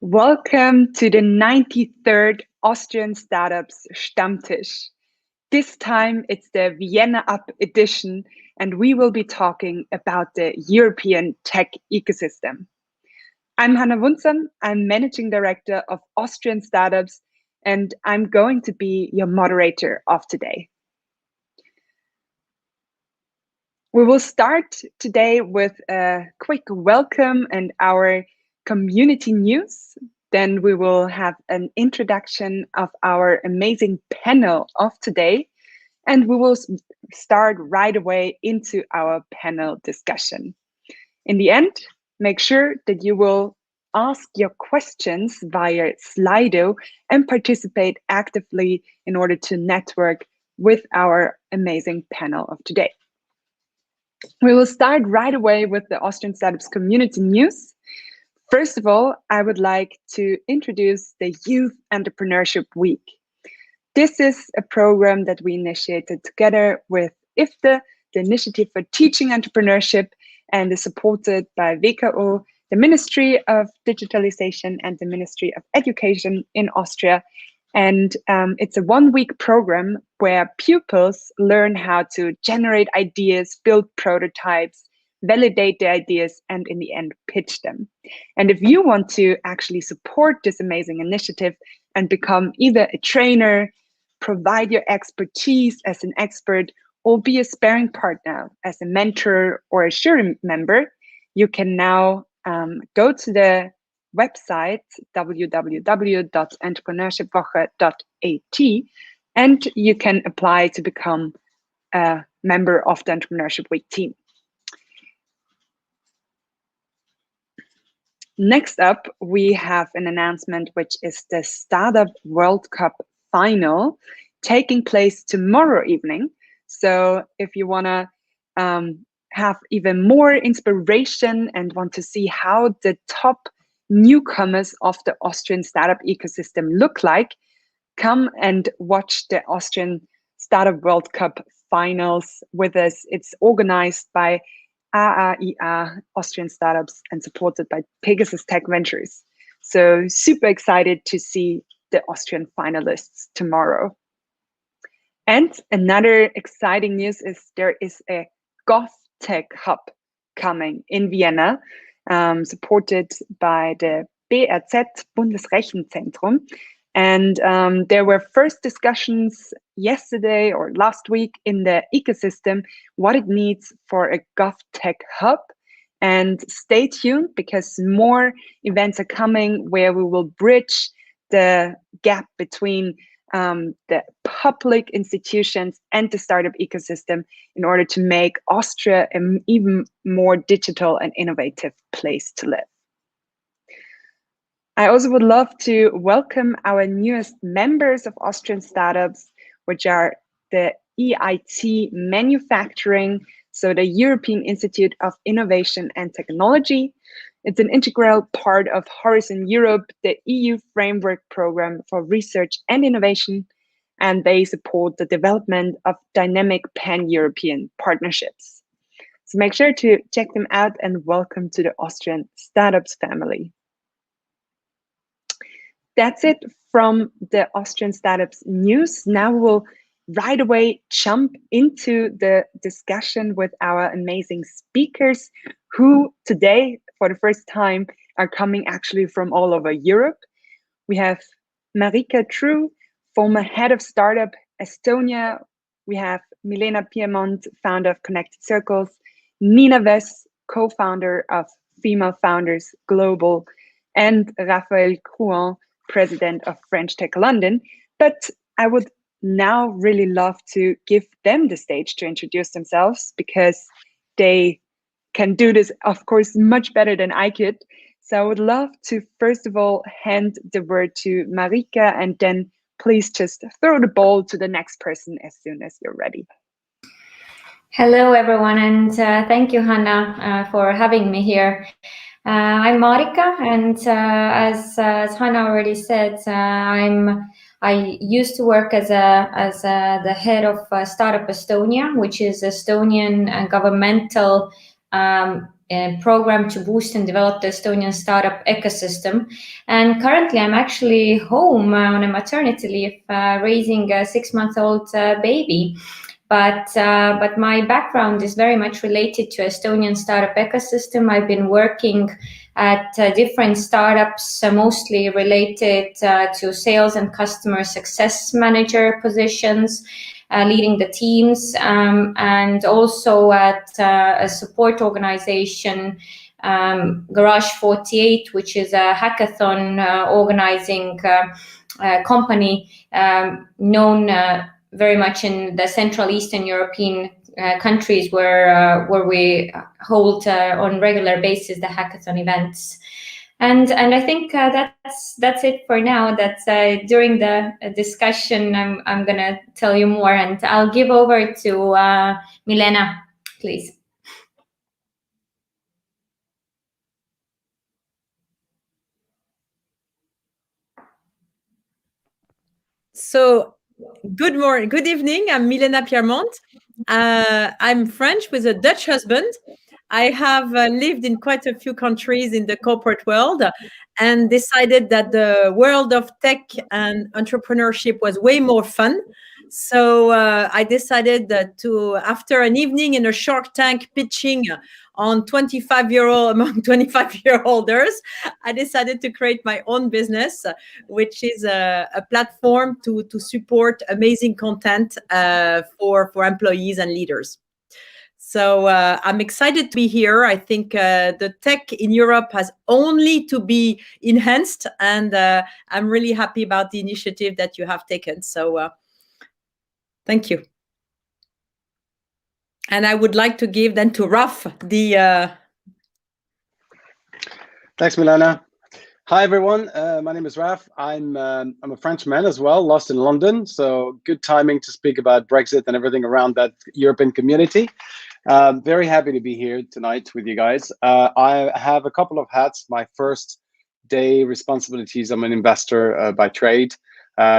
Welcome to the 93rd Austrian Startups Stammtisch. This time it's the ViennaUP edition, and we will be talking about the European tech ecosystem. I'm Hanna Wunzam, I'm Managing Director of Austrian Startups, and I'm going to be your moderator of today. We will start today with a quick welcome and our community news. Then we will have an introduction of our amazing panel of today, and we will start right away into our panel discussion. In the end, make sure that you will ask your questions via Slido and participate actively in order to network with our amazing panel of today. We will start right away with the Austrian Startups community news. First of all, I would like to introduce the Youth Entrepreneurship Week. This is a program that we initiated together with IFTE, the Initiative for Teaching Entrepreneurship, and is supported by WKO, the Ministry of Digitalization and the Ministry of Education in Austria. And it's a one-week program where pupils learn how to generate ideas, build prototypes, validate the ideas, and in the end, pitch them. And if you want to actually support this amazing initiative and become either a trainer, provide your expertise as an expert, or be a sparring partner as a mentor or a jury member, you can now go to the website www.entrepreneurshipwoche.at, and you can apply to become a member of the Entrepreneurship Week team. Next up, we have an announcement, which is the Startup World Cup final taking place tomorrow evening. So if you want to have even more inspiration and want to see how the top newcomers of the Austrian startup ecosystem look like, come and watch the Austrian Startup World Cup finals with us. It's organized by AAIA Austrian Startups and supported by Pegasus Tech Ventures. So super excited to see the Austrian finalists tomorrow. And another exciting news is there is a GovTech Hub coming in Vienna, supported by the BRZ Bundesrechenzentrum. And there were first discussions yesterday or last week in the ecosystem, what it needs for a GovTech Hub. And stay tuned because more events are coming where we will bridge the gap between the public institutions and the startup ecosystem in order to make Austria an even more digital and innovative place to live. I also would love to welcome our newest members of Austrian Startups, which are the EIT Manufacturing, so the European Institute of Innovation and Technology. It's an integral part of Horizon Europe, the EU framework program for research and innovation, and they support the development of dynamic pan-European partnerships. So make sure to check them out and welcome to the Austrian Startups family. That's it from the Austrian Startups news. Now we'll right away jump into the discussion with our amazing speakers who today, for the first time, are coming actually from all over Europe. We have Marika True, former head of startup Estonia. We have Milena Piemont, founder of Connected Circles, Nina Wess, co-founder of Female Founders Global, and Raphael Crouan, president of French Tech London. But I would now really love to give them the stage to introduce themselves because they can do this, of course, much better than I could. So I would love to, first of all, hand the word to Marika, and then please just throw the ball to the next person as soon as you're ready. Hello, everyone, and thank you, Hanna, for having me here. I'm Marika, and as Hanna already said, I used to work as the head of Startup Estonia, which is Estonian governmental program to boost and develop the Estonian startup ecosystem. And currently I'm actually home on a maternity leave, raising a 6-month-old baby. But my background is very much related to Estonian startup ecosystem. I've been working at different startups, mostly related to sales and customer success manager positions, leading the teams, and also at a support organization, Garage 48, which is a hackathon organizing company known very much in the Central Eastern European countries, where we hold on regular basis the hackathon events. And I think that's it for now. That's during the discussion I'm gonna tell you more, and I'll give over to Milena, please. So good morning, good evening. I'm Milena Piermont. I'm French with a Dutch husband. I have lived in quite a few countries in the corporate world and decided that the world of tech and entrepreneurship was way more fun. So I decided to, after an evening in a Shark Tank pitching on among 25-year-olders, I decided to create my own business, which is a platform to support amazing content for employees and leaders. So I'm excited to be here. I think the tech in Europe has only to be enhanced, and I'm really happy about the initiative that you have taken. So thank you. And I would like to give then to Raf the... Thanks, Milena. Hi, everyone. My name is Raf. I'm a Frenchman as well, lost in London. So good timing to speak about Brexit and everything around that European community. Very happy to be here tonight with you guys. I have a couple of hats. My first day responsibilities, I'm an investor by trade.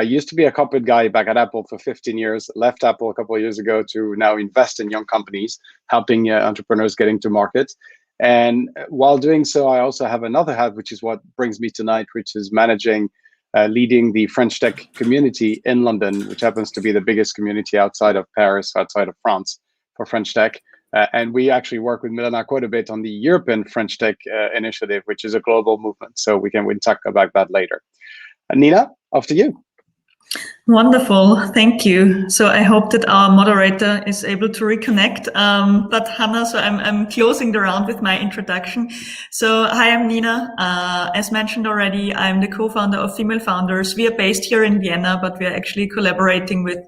Used to be a corporate guy back at Apple for 15 years, left Apple a couple of years ago to now invest in young companies, helping entrepreneurs getting to market. And while doing so, I also have another hat, which is what brings me tonight, which is managing, leading the French tech community in London, which happens to be the biggest community outside of Paris, outside of France for French tech. And we actually work with Milena quite a bit on the European French Tech Initiative, which is a global movement. So we can talk about that later. Nina, off to you. Wonderful, thank you. So I hope that our moderator is able to reconnect. But Hannah, so I'm closing the round with my introduction. So hi, I'm Nina. As mentioned already, I'm the co-founder of Female Founders. We are based here in Vienna, but we are actually collaborating with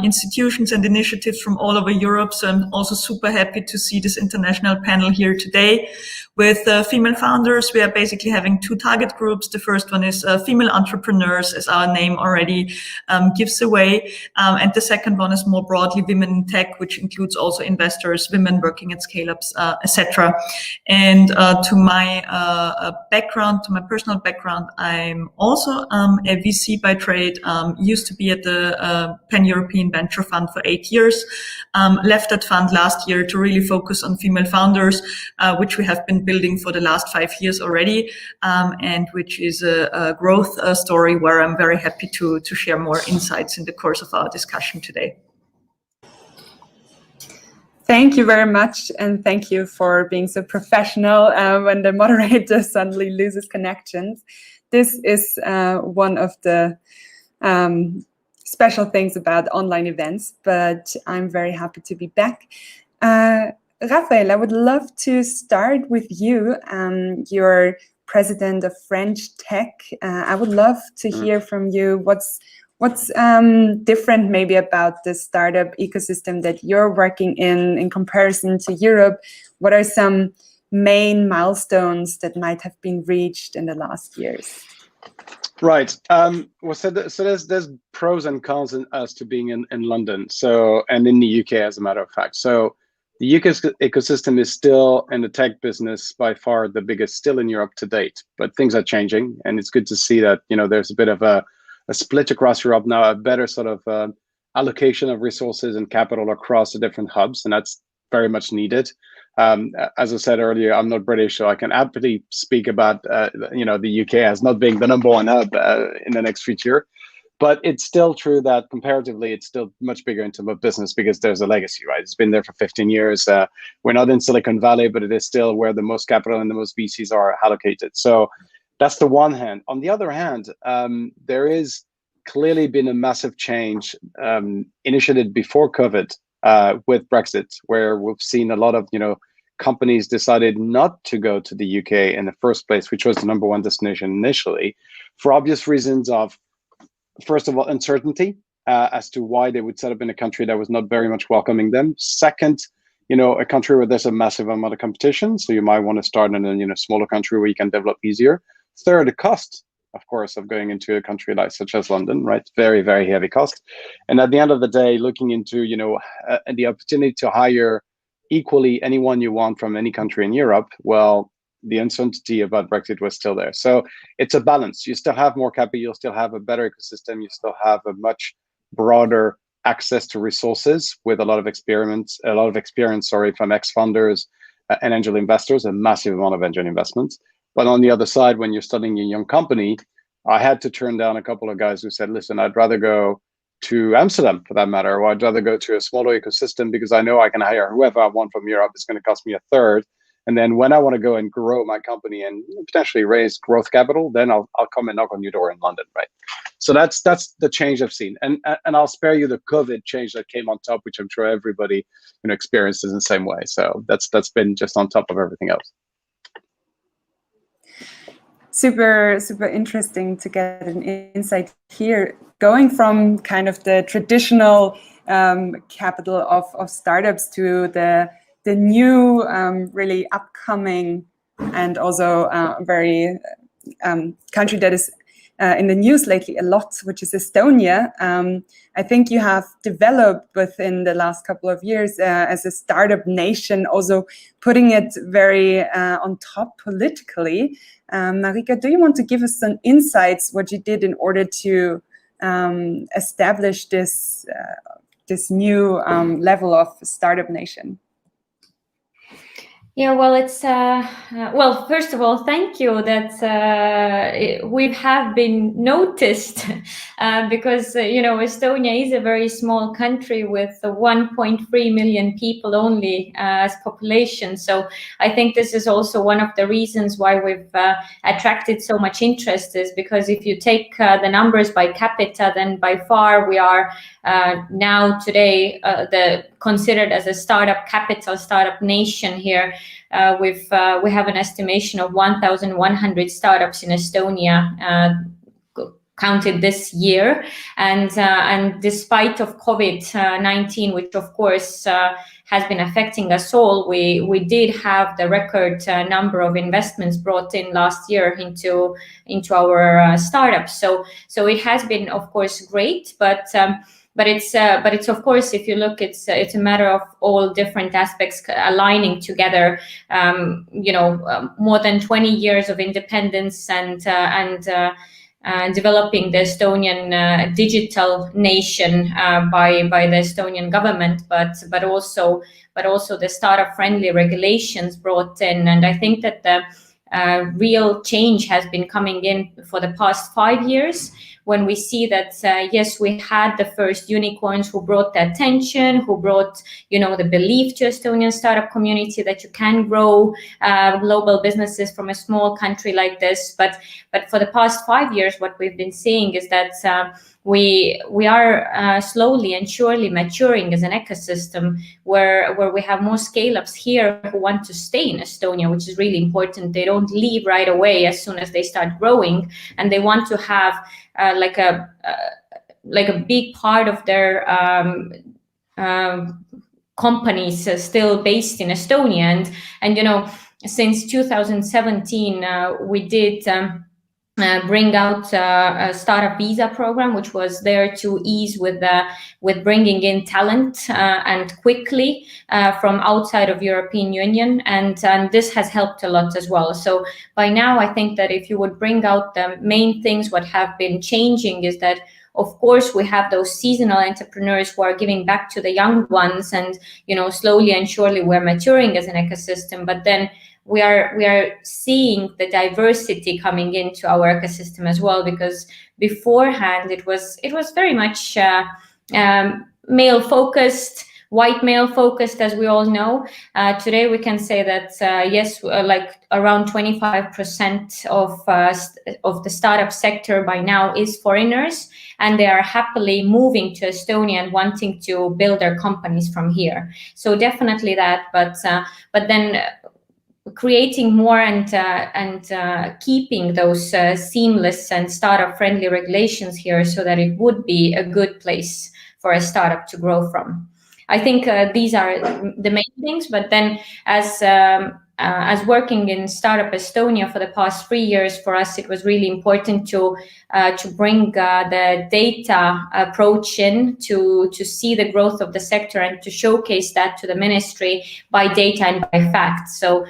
institutions and initiatives from all over Europe. So I'm also super happy to see this international panel here today. With Female Founders, we are basically having two target groups. The first one is female entrepreneurs, as our name already gives away. And the second one is more broadly women in tech, which includes also investors, women working at scale-ups, etc. And to my background, to my personal background, I'm also a VC by trade, used to be at the Pan-European Venture Fund for 8 years, left that fund last year to really focus on female founders, which we have been building for the last 5 years already, and which is a growth story where I'm very happy to share more insights in the course of our discussion today. Thank you very much, and thank you for being so professional when the moderator suddenly loses connections. This is one of the special things about online events, but I'm very happy to be back. Raphael, I would love to start with you. You're president of French Tech. I would love to hear from you what's different maybe about the startup ecosystem that you're working in comparison to Europe. What are some main milestones that might have been reached in the last years? Right. Well, so there's pros and cons as to being in London, and in the UK, as a matter of fact. So the UK ecosystem is still in the tech business by far the biggest still in Europe to date, but things are changing, and it's good to see that there's a bit of a split across Europe now, a better sort of allocation of resources and capital across the different hubs, and that's very much needed. As I said earlier, I'm not British, so I can happily speak about the UK as not being the #1 hub in the next future. But it's still true that comparatively, it's still much bigger in terms of business because there's a legacy, right? It's been there for 15 years. We're not in Silicon Valley, but it is still where the most capital and the most VCs are allocated. So that's the one hand. On the other hand, there is clearly been a massive change initiated before COVID with Brexit, where we've seen a lot of companies decided not to go to the UK in the first place, which was the #1 destination initially, for obvious reasons of, first of all, uncertainty as to why they would set up in a country that was not very much welcoming them. Second, a country where there's a massive amount of competition, so you might want to start in a smaller country where you can develop easier. Third, the cost, of course, of going into a country like such as London, right? Very, very heavy cost. And at the end of the day, looking into the opportunity to hire equally anyone you want from any country in Europe, well, the uncertainty about Brexit was still there. So it's a balance. You still have more capital, you'll still have a better ecosystem, you still have a much broader access to resources with a lot of experience, from ex-funders and angel investors, a massive amount of angel investments. But on the other side, when you're starting a young company, I had to turn down a couple of guys who said, listen, I'd rather go to Amsterdam for that matter, or I'd rather go to a smaller ecosystem because I know I can hire whoever I want from Europe. It's going to cost me a third. And then when I want to go and grow my company and potentially raise growth capital, then I'll come and knock on your door in London, right? So that's the change I've seen. And I'll spare you the COVID change that came on top, which I'm sure everybody experiences in the same way. So that's been just on top of everything else. Super, super interesting to get an insight here. Going from kind of the traditional capital of startups to the new, really upcoming and also very country that is in the news lately a lot, which is Estonia. I think you have developed within the last couple of years as a startup nation, also putting it very on top politically. Marika, do you want to give us some insights what you did in order to establish this new level of startup nation? Yeah, well, it's well. First of all, thank you that we have been noticed because Estonia is a very small country with 1.3 million people only as population. So I think this is also one of the reasons why we've attracted so much interest, is because if you take the numbers by capita, then by far we are now today considered as a startup capital, startup nation here. We have an estimation of 1,100 startups in Estonia counted this year, and despite of COVID-19, which of course has been affecting us all, we did have the record number of investments brought in last year into our startups. So it has been, of course, great, but it's of course, if you look, it's a matter of all different aspects aligning together. More than 20 years of independence and developing the Estonian digital nation by the Estonian government, but also the startup-friendly regulations brought in. And I think that the real change has been coming in for the past 5 years, when we see that, yes, we had the first unicorns who brought the attention, who brought, the belief to Estonian startup community that you can grow global businesses from a small country like this. But for the past 5 years, what we've been seeing is that we are slowly and surely maturing as an ecosystem where we have more scale-ups here who want to stay in Estonia, which is really important. They don't leave right away as soon as they start growing, and they want to have like a big part of their companies still based in Estonia. And since 2017 we did bring out a startup visa program, which was there to ease with bringing in talent and quickly from outside of European Union, and this has helped a lot as well. So by now, I think that if you would bring out the main things, what have been changing is that, of course, we have those seasonal entrepreneurs who are giving back to the young ones, and slowly and surely we're maturing as an ecosystem. But then we are seeing the diversity coming into our ecosystem as well, because beforehand it was very much male focused, white male focused, as we all know. Today we can say that yes, like around 25% of the startup sector by now is foreigners, and they are happily moving to Estonia and wanting to build their companies from here. So definitely that, but then creating more and keeping those seamless and startup friendly regulations here, so that it would be a good place for a startup to grow from. I think these are the main things. But then as working in Startup Estonia for the past 3 years, for us it was really important to bring the data approach in, to see the growth of the sector and to showcase that to the ministry by data and by facts. So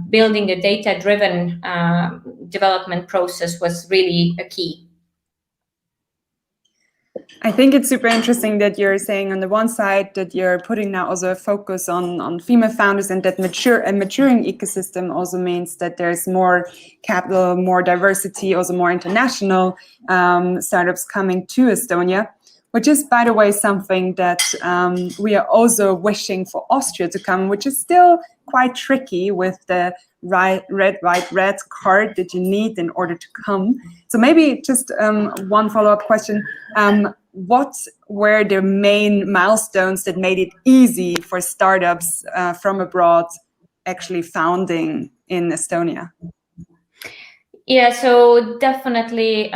building a data-driven development process was really a key. I think it's super interesting that you're saying on the one side that you're putting now also a focus on female founders, and that maturing ecosystem also means that there's more capital, more diversity, also more international startups coming to Estonia, which is, by the way, something that we are also wishing for Austria to come, which is still quite tricky with the red card that you need in order to come. So maybe just one follow-up question. What were the main milestones that made it easy for startups from abroad actually founding in Estonia? Yeah, so definitely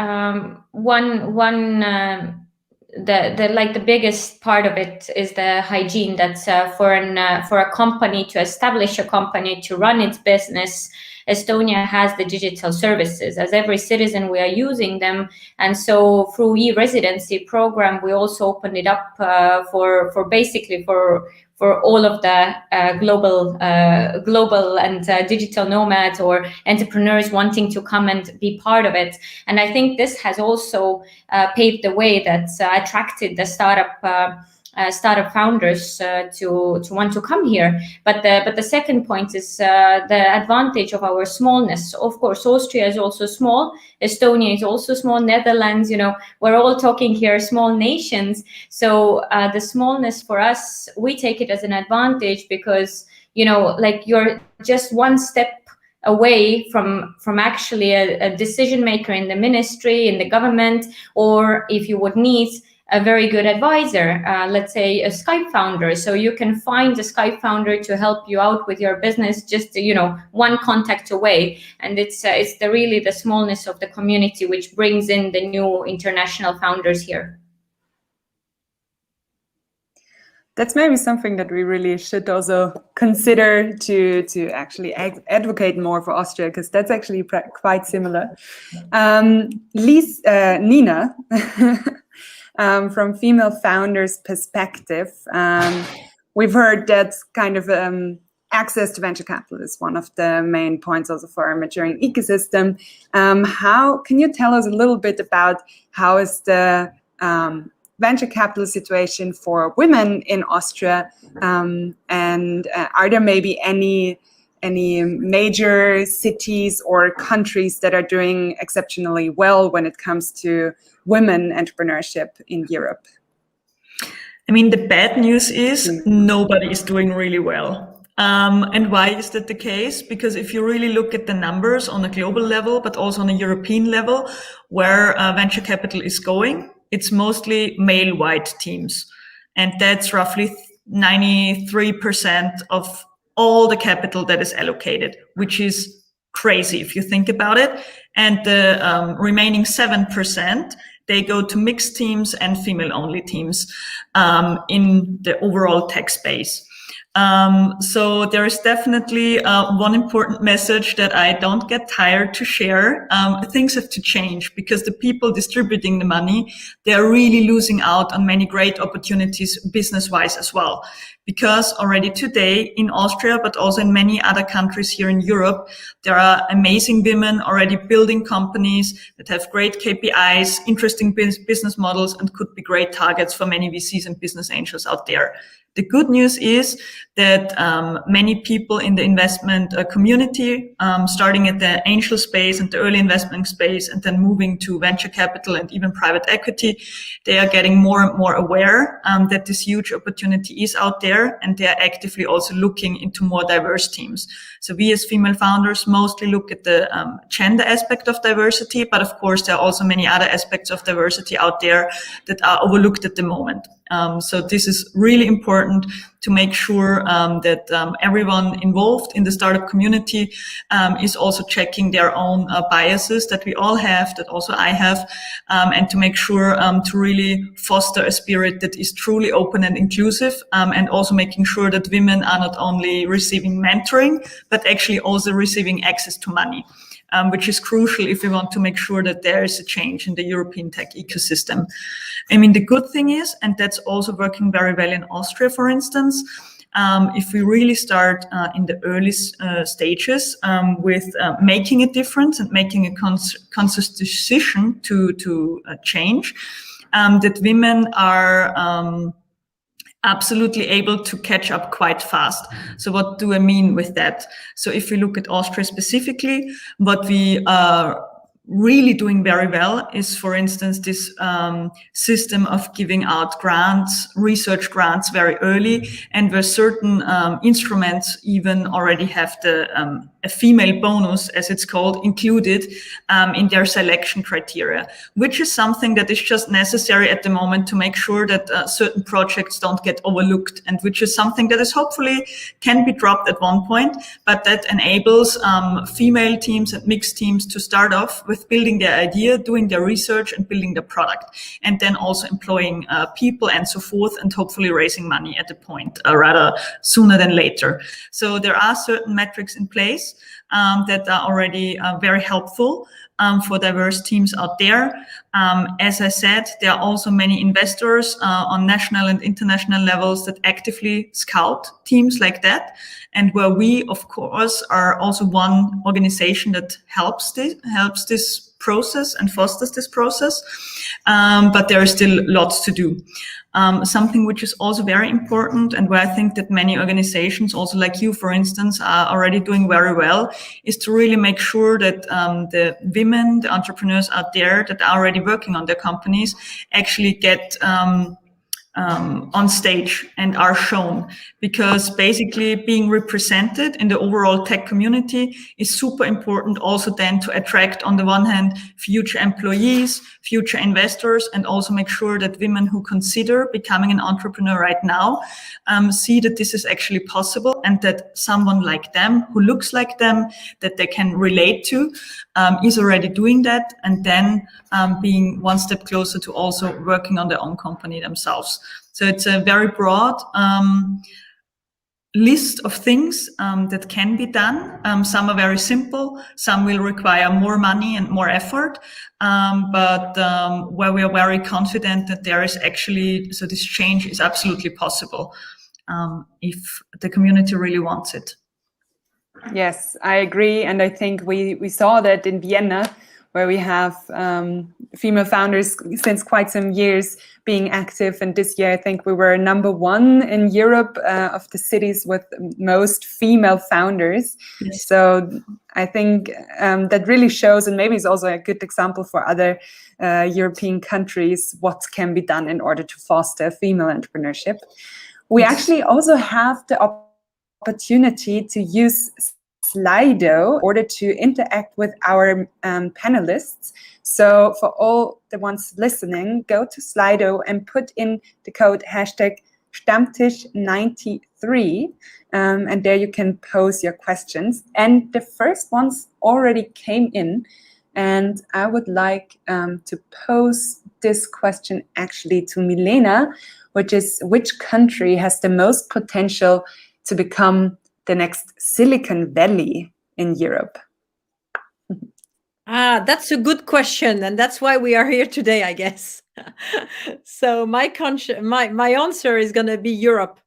the biggest part of it is the hygiene. That's for a company to establish a company, to run its business. Estonia has the digital services. As every citizen, we are using them, and so through e-residency program, we also opened it up for all of the global and digital nomads or entrepreneurs wanting to come and be part of it. And I think this has also paved the way that attracted the startup founders to want to come here. But the second point is the advantage of our smallness. Of course, Austria is also small. Estonia is also small. Netherlands, we're all talking here small nations. So the smallness for us, we take it as an advantage, because like you're just one step away from actually a decision maker in the ministry, in the government, or if you would need a very good advisor, let's say a Skype founder. So you can find a Skype founder to help you out with your business, just one contact away. And it's really the smallness of the community which brings in the new international founders here. That's maybe something that we really should also consider to actually advocate more for Austria, because that's actually quite similar. Nina, from female founders' perspective, we've heard that kind of access to venture capital is one of the main points also for our maturing ecosystem. How can you tell us a little bit about how is the venture capital situation for women in Austria, and are there maybe any major cities or countries that are doing exceptionally well when it comes to women entrepreneurship in Europe? I mean, the bad news is nobody is doing really well. And why is that the case? Because if you really look at the numbers on a global level, but also on a European level, where venture capital is going, it's mostly male white teams. And that's roughly 93% of all the capital that is allocated, which is crazy if you think about it. And the remaining 7%, they go to mixed teams and female-only teams in the overall tech space. So there is definitely one important message that I don't get tired to share. Things have to change because the people distributing the money, they're really losing out on many great opportunities business-wise as well. Because already today in Austria, but also in many other countries here in Europe, there are amazing women already building companies that have great KPIs, interesting business models, and could be great targets for many VCs and business angels out there. The good news is that many people in the investment community, starting at the angel space and the early investment space, and then moving to venture capital and even private equity, they are getting more and more aware that this huge opportunity is out there, and they are actively also looking into more diverse teams. So we as female founders mostly look at the gender aspect of diversity, but of course there are also many other aspects of diversity out there that are overlooked at the moment. So this is really important to make sure that everyone involved in the startup community is also checking their own biases that we all have, that also I have, and to make sure to really foster a spirit that is truly open and inclusive, and also making sure that women are not only receiving mentoring, but actually also receiving access to money. Which is crucial if we want to make sure that there is a change in the European tech ecosystem. I mean, the good thing is, and that's also working very well in Austria, for instance, if we really start in the early stages with making a difference and making a conscious decision to change, that women are absolutely able to catch up quite fast. So what do I mean with that? So if we look at Austria specifically, what we are really doing very well is, for instance, this system of giving out grants, research grants very early, and where certain instruments even already have the a female bonus, as it's called, included in their selection criteria, which is something that is just necessary at the moment to make sure that certain projects don't get overlooked, and which is something that is hopefully can be dropped at one point, but that enables female teams and mixed teams to start off with building their idea, doing their research and building the product, and then also employing people and so forth, and hopefully raising money at a point rather sooner than later. So there are certain metrics in place that are already very helpful for diverse teams out there. As I said, there are also many investors on national and international levels that actively scout teams like that, and where we, of course, are also one organization that helps this process and fosters this process, but there is still lots to do. Something which is also very important, and where I think that many organizations, also like you, for instance, are already doing very well, is to really make sure that the women, the entrepreneurs out there that are already working on their companies actually get on stage and are shown, because basically being represented in the overall tech community is super important also then to attract, on the one hand, future employees, future investors, and also make sure that women who consider becoming an entrepreneur right now see that this is actually possible, and that someone like them, who looks like them, that they can relate to, is already doing that, and then being one step closer to also working on their own company themselves. So it's a very broad list of things that can be done. Some are very simple, some will require more money and more effort, but where we are very confident that there is actually, so this change is absolutely possible if the community really wants it. Yes, I agree. And I think we saw that in Vienna, where we have female founders since quite some years being active. And this year, I think we were #1 in Europe of the cities with most female founders. Yes. So I think that really shows, and maybe it's also a good example for other European countries, what can be done in order to foster female entrepreneurship. We actually also have the opportunity to use Slido in order to interact with our panelists. So for all the ones listening, go to Slido and put in the code #Stammtisch93, and there you can pose your questions. And the first ones already came in, and I would like to pose this question actually to Milena, which is, which country has the most potential to become the next Silicon Valley in Europe? That's a good question, and that's why we are here today, I guess. So my answer is going to be Europe.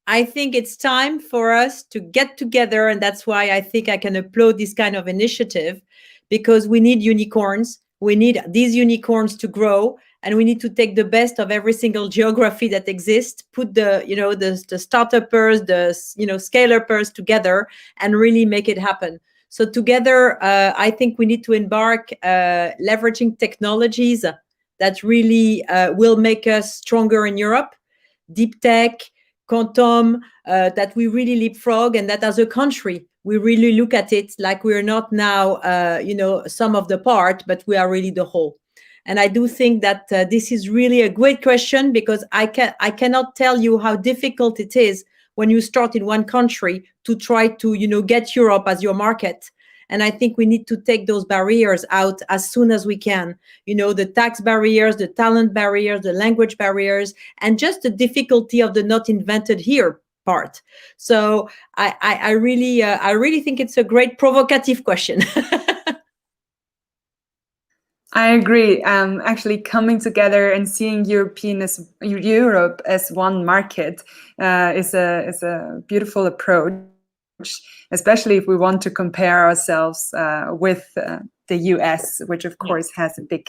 I think it's time for us to get together, and that's why I think I can applaud this kind of initiative, because we need unicorns. We need these unicorns to grow, and we need to take the best of every single geography that exists, put the startuppers, the scale-uppers together, and really make it happen. So together, I think we need to embark leveraging technologies that really will make us stronger in Europe, deep tech, quantum, that we really leapfrog, and that as a country, we really look at it like we're not now, sum of the part, but we are really the whole. And I do think that this is really a great question, because I cannot tell you how difficult it is when you start in one country to try to, get Europe as your market. And I think we need to take those barriers out as soon as we can. The tax barriers, the talent barriers, the language barriers, and just the difficulty of the not invented here part. So I really think it's a great provocative question. I agree. Actually, coming together and seeing Europe as one market is a beautiful approach, especially if we want to compare ourselves with the US, which of course has a big,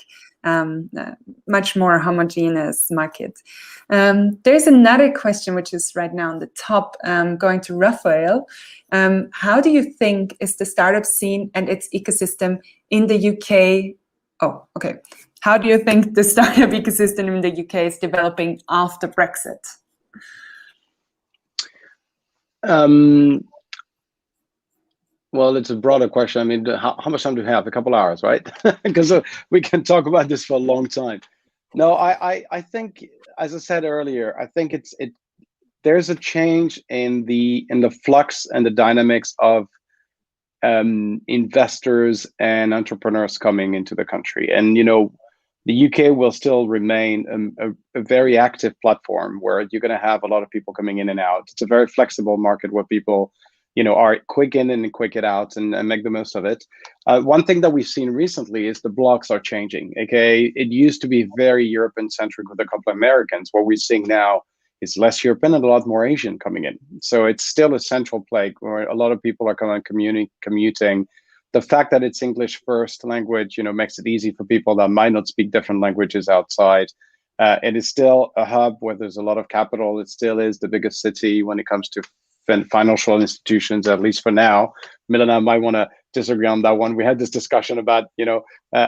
much more homogeneous market. There's another question which is right now on the top, going to Raphael. How do you think is the startup scene and its ecosystem in the UK? Oh, okay. How do you think the startup ecosystem in the UK is developing after Brexit? Well, it's a broader question. I mean, how much time do we have? A couple hours, right? Because we can talk about this for a long time. No, I think, as I said earlier, I think there's a change in the flux and the dynamics of investors and entrepreneurs coming into the country. And the UK will still remain a very active platform where you're going to have a lot of people coming in and out. It's a very flexible market where people are quick in and quick it out and make the most of it. One thing that we've seen recently is the blocks are changing. Okay, it used to be very European centric with a couple of Americans. What we're seeing now is less European and a lot more Asian coming in. So it's still a central plague where a lot of people are coming commuting. The fact that it's English first language, makes it easy for people that might not speak different languages outside. It is still a hub where there's a lot of capital. It still is the biggest city when it comes to financial institutions, at least for now. Milena might want to disagree on that one. We had this discussion about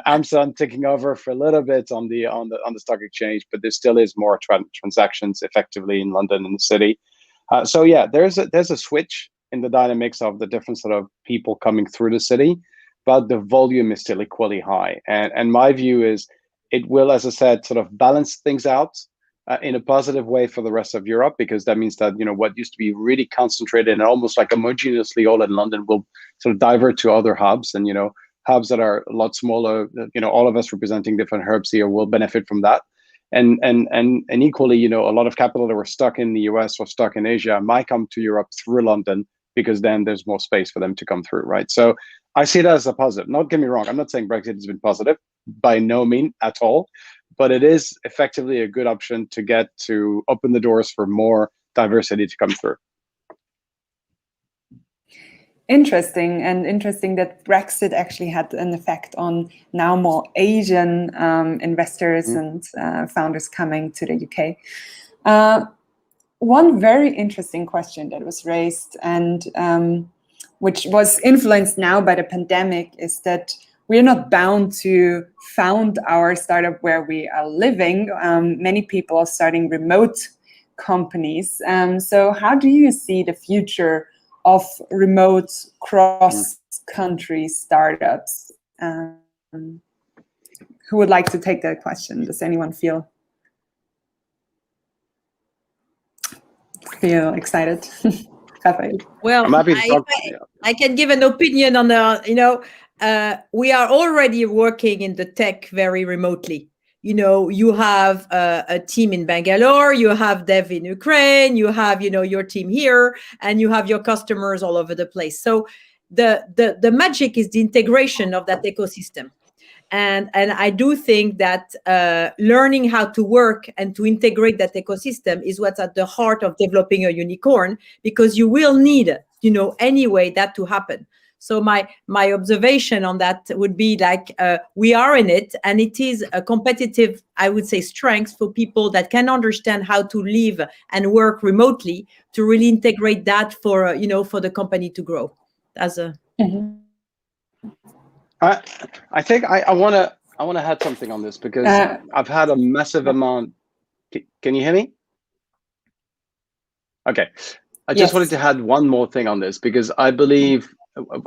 Amazon taking over for a little bit on the stock exchange, but there still is more transactions effectively in London, in the city. So yeah, there's a switch in the dynamics of the different sort of people coming through the city, but the volume is still equally high. And my view is it will, as I said, sort of balance things out in a positive way for the rest of Europe, because that means that what used to be really concentrated and almost like homogeneously all in London will sort of divert to other hubs, and hubs that are a lot smaller. All of us representing different hubs here will benefit from that, and equally, a lot of capital that were stuck in the US or stuck in Asia might come to Europe through London, because then there's more space for them to come through, right? So I see it as a positive. Not get me wrong, I'm not saying Brexit has been positive, by no means at all. But it is effectively a good option to open the doors for more diversity to come through. Interesting that Brexit actually had an effect on now more Asian investors and founders coming to the UK. One very interesting question that was raised and which was influenced now by the pandemic is that we're not bound to found our startup where we are living. Many people are starting remote companies. So how do you see the future of remote cross-country startups? Who would like to take that question? Does anyone feel excited? Well, I'm happy to talk. I can give an opinion on the, we are already working in the tech very remotely. you have a team in Bangalore, you have dev in Ukraine, you have, your team here, and you have your customers all over the place. So the magic is the integration of that ecosystem. And I do think that learning how to work and to integrate that ecosystem is what's at the heart of developing a unicorn, because you will need, anyway, that to happen. So my observation on that would be like, we are in it, and it is a competitive, I would say, strength for people that can understand how to live and work remotely, to really integrate that for, for the company to grow. As a I think I want to add something on this, because I've had a massive amount. Can you hear me? Okay. I just wanted to add one more thing on this, because I believe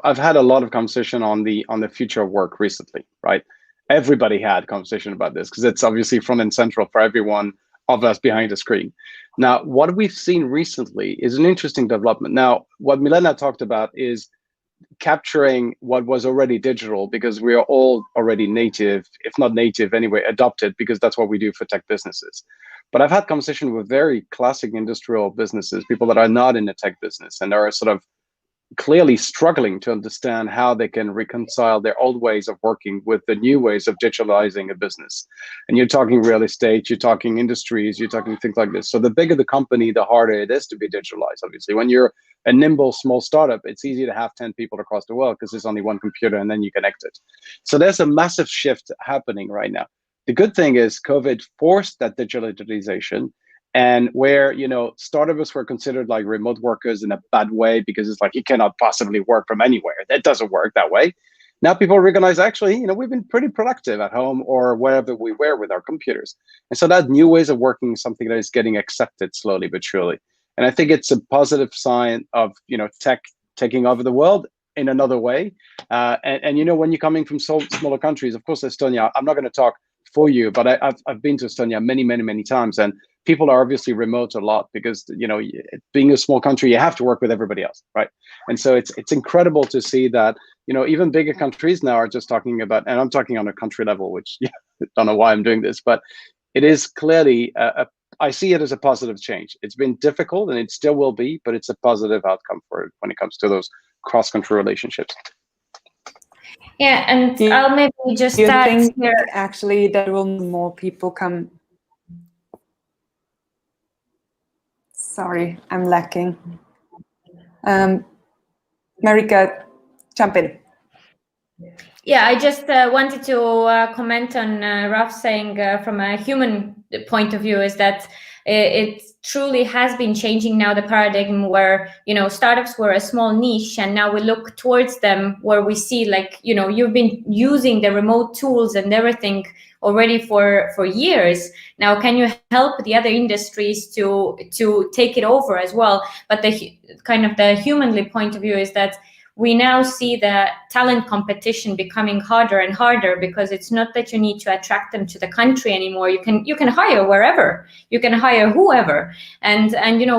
I've had a lot of conversation on the future of work recently, right? Everybody had conversation about this, because it's obviously front and central for everyone of us behind the screen. Now, what we've seen recently is an interesting development. Now, what Milena talked about is capturing what was already digital, because we are all already native, if not native anyway, adopted, because that's what we do for tech businesses. But I've had conversation with very classic industrial businesses, people that are not in the tech business and are sort of clearly struggling to understand how they can reconcile their old ways of working with the new ways of digitalizing a business. And you're talking real estate, you're talking industries, you're talking things like this. So the bigger the company, the harder it is to be digitalized, obviously. When you're a nimble small startup, it's easy to have 10 people across the world because there's only one computer and then you connect it. So there's a massive shift happening right now. The good thing is COVID forced that digitalization, and where, startups were considered like remote workers in a bad way, because it's like, you cannot possibly work from anywhere. That doesn't work that way. Now people recognize, actually, we've been pretty productive at home or wherever we were with our computers. And so that new ways of working is something that is getting accepted slowly but surely. And I think it's a positive sign of, tech taking over the world in another way. And when you're coming from smaller countries, of course, Estonia, I'm not going to talk for you, but I've been to Estonia many times, and people are obviously remote a lot because, being a small country, you have to work with everybody else, right? And so it's incredible to see that, even bigger countries now are just talking about, and I'm talking on a country level, which I don't know why I'm doing this, but it is clearly, I see it as a positive change. It's been difficult and it still will be, but it's a positive outcome for it when it comes to those cross-country relationships. Yeah, and I'll maybe just add think here. Actually, there will more people come. Sorry, I'm lacking. Marika, jump in. Yeah, I just wanted to comment on Raf saying from a human point of view is that it truly has been changing now the paradigm where, startups were a small niche, and now we look towards them where we see like, you've been using the remote tools and everything already for years. Now, can you help the other industries to take it over as well? But the kind of the humanly point of view is that we now see the talent competition becoming harder and harder, because it's not that you need to attract them to the country anymore. You can hire wherever, you can hire whoever, and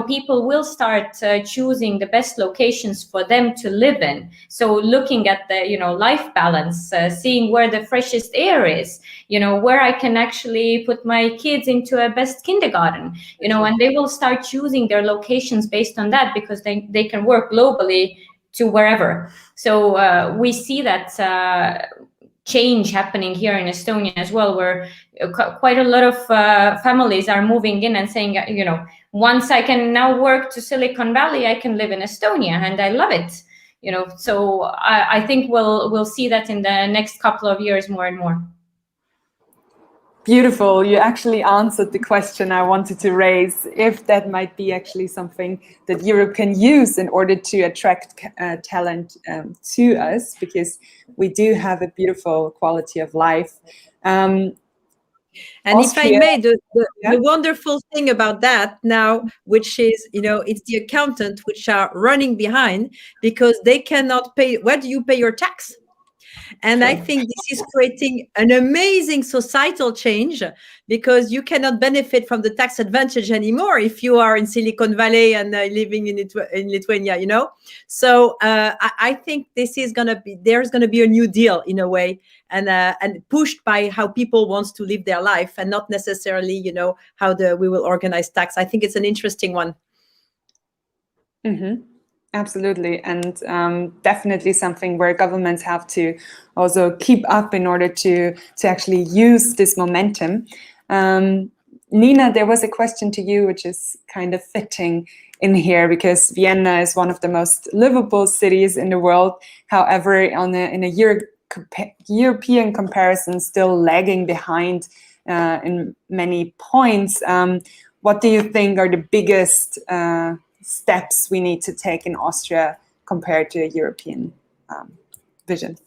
people will start choosing the best locations for them to live in. So looking at the life balance, seeing where the freshest air is, where I can actually put my kids into a best kindergarten, and they will start choosing their locations based on that, because they can work globally to wherever. So we see that change happening here in Estonia as well, where quite a lot of families are moving in and saying, once I can now work to Silicon Valley, I can live in Estonia, and I love it. So I think we'll see that in the next couple of years more and more. Beautiful. You actually answered the question I wanted to raise, if that might be actually something that Europe can use in order to attract talent to us, because we do have a beautiful quality of life. And Austria, if I may, the wonderful thing about that now, which is, it's the accountant which are running behind, because they cannot pay. Where do you pay your tax? And I think this is creating an amazing societal change, because you cannot benefit from the tax advantage anymore if you are in Silicon Valley and living in Lithuania, you know. So I think this is there's going to be a new deal in a way, and pushed by how people want to live their life, and not necessarily, you know, how we will organize tax. I think it's an interesting one. Mm-hmm. Absolutely, and definitely something where governments have to also keep up in order to actually use this momentum. Nina, there was a question to you which is kind of fitting in here, because Vienna is one of the most livable cities in the world. However, in a European comparison, still lagging behind in many points. What do you think are the biggest steps we need to take in Austria compared to a European vision?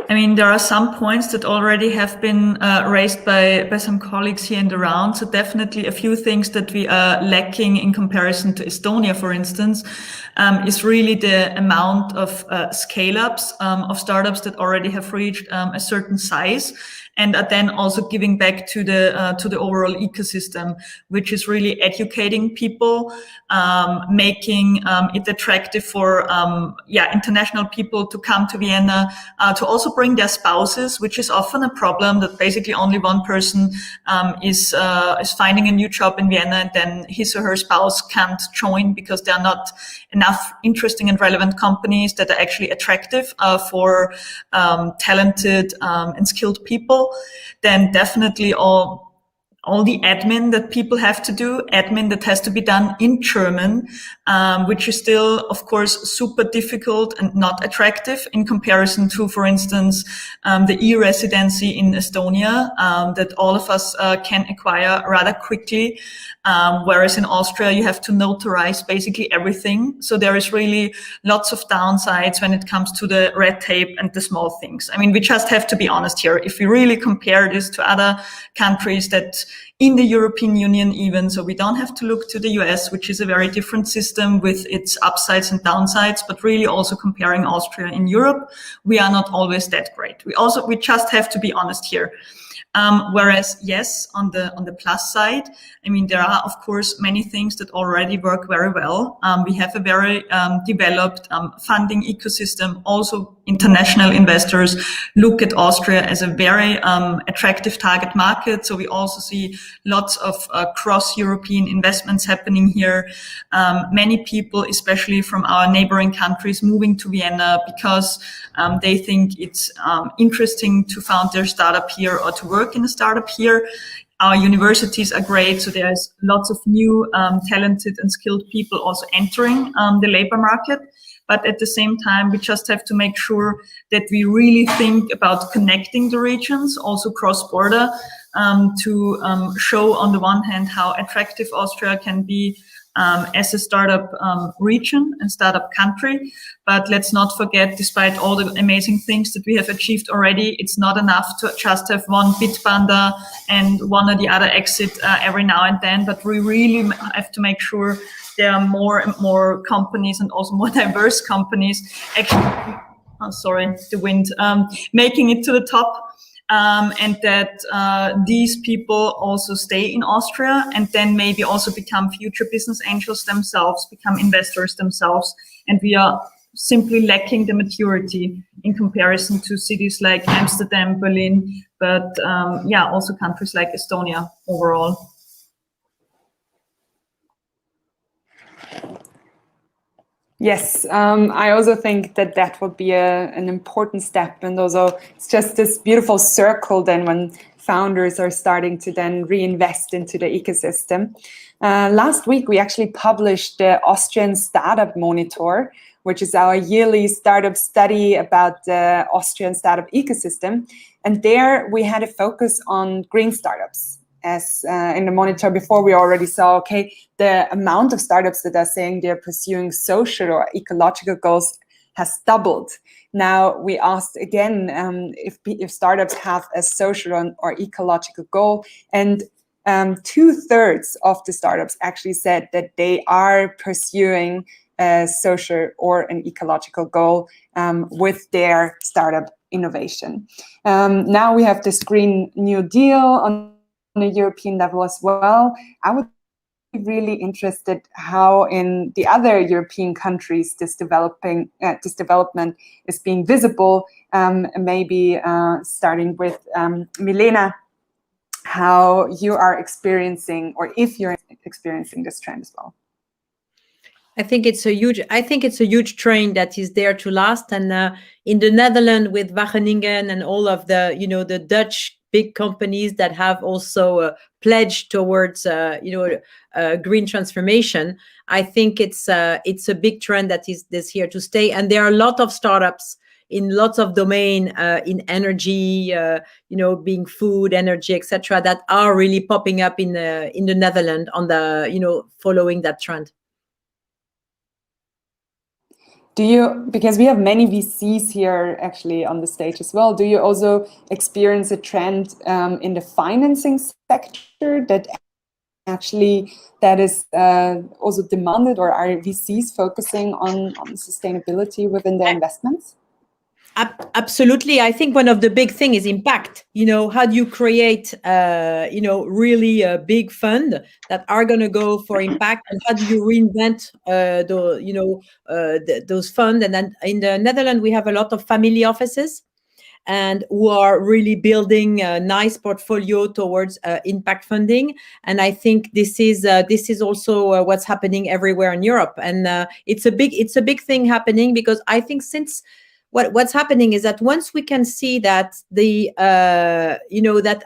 I mean, there are some points that already have been raised by some colleagues here in the round. So definitely a few things that we are lacking in comparison to Estonia, for instance, is really the amount of scale-ups of startups that already have reached a certain size, and are then also giving back to the overall ecosystem, which is really educating people, making it attractive for international people to come to Vienna, to also bring their spouses, which is often a problem, that basically only one person is finding a new job in Vienna, and then his or her spouse can't join because there are not enough interesting and relevant companies that are actually attractive for talented and skilled people. Then definitely all the admin that people have to do, admin that has to be done in German, which is still, of course, super difficult and not attractive in comparison to, for instance, the e-residency in Estonia, that all of us can acquire rather quickly. Whereas in Austria, you have to notarize basically everything. So there is really lots of downsides when it comes to the red tape and the small things. I mean, we just have to be honest here. If we really compare this to other countries that in the European Union even, so we don't have to look to the US, which is a very different system with its upsides and downsides, but really also comparing Austria in Europe, we are not always that great. We just have to be honest here. Whereas, yes, on the plus side, I mean, there are, of course, many things that already work very well. We have a very developed funding ecosystem. Also, international investors look at Austria as a very attractive target market. So we also see lots of cross-European investments happening here. Many people, especially from our neighboring countries, moving to Vienna because they think it's interesting to found their startup here or to work in a startup here. Our universities are great, so there's lots of new talented and skilled people also entering the labor market. But at the same time, we just have to make sure that we really think about connecting the regions, also cross-border, to show on the one hand how attractive Austria can be as a startup region and startup country. But let's not forget, despite all the amazing things that we have achieved already, it's not enough to just have one Bitpanda and one or the other exit every now and then, but we really have to make sure there are more and more companies, and also more diverse companies, actually, making it to the top. And that these people also stay in Austria and then maybe also become future business angels themselves, become investors themselves. And we are simply lacking the maturity in comparison to cities like Amsterdam, Berlin, but also countries like Estonia overall. Yes, I also think that would be an important step, and also it's just this beautiful circle then when founders are starting to then reinvest into the ecosystem. Last week we actually published the Austrian Startup Monitor, which is our yearly startup study about the Austrian startup ecosystem, and there we had a focus on green startups. As in the monitor before, we already saw, okay, the amount of startups that are saying they're pursuing social or ecological goals has doubled. Now we asked again if startups have a social or ecological goal, and 2/3 of the startups actually said that they are pursuing a social or an ecological goal with their startup innovation. Now we have this Green New Deal on a European level as well. I would be really interested how in the other European countries this development is being visible. Maybe starting with Milena, how you are experiencing, or if you're experiencing this trend as well. I think it's a huge trend that is there to last. And in the Netherlands with Wageningen and all of the, the Dutch big companies that have also pledged towards, green transformation, I think it's a big trend that is here to stay. And there are a lot of startups in lots of domain, in energy, being food, energy, etc., that are really popping up in the Netherlands on the, following that trend. Because we have many VCs here actually on the stage as well, do you also experience a trend in the financing sector that is also demanded, or are VCs focusing on sustainability within their investments? Absolutely. I think one of the big thing is impact. How do you create, really a big fund that are going to go for impact, and how do you reinvent, those funds? And then in the Netherlands, we have a lot of family offices, and who are really building a nice portfolio towards impact funding. And I think this is also what's happening everywhere in Europe. And it's a big thing happening, because I think since what's happening is that once we can see that that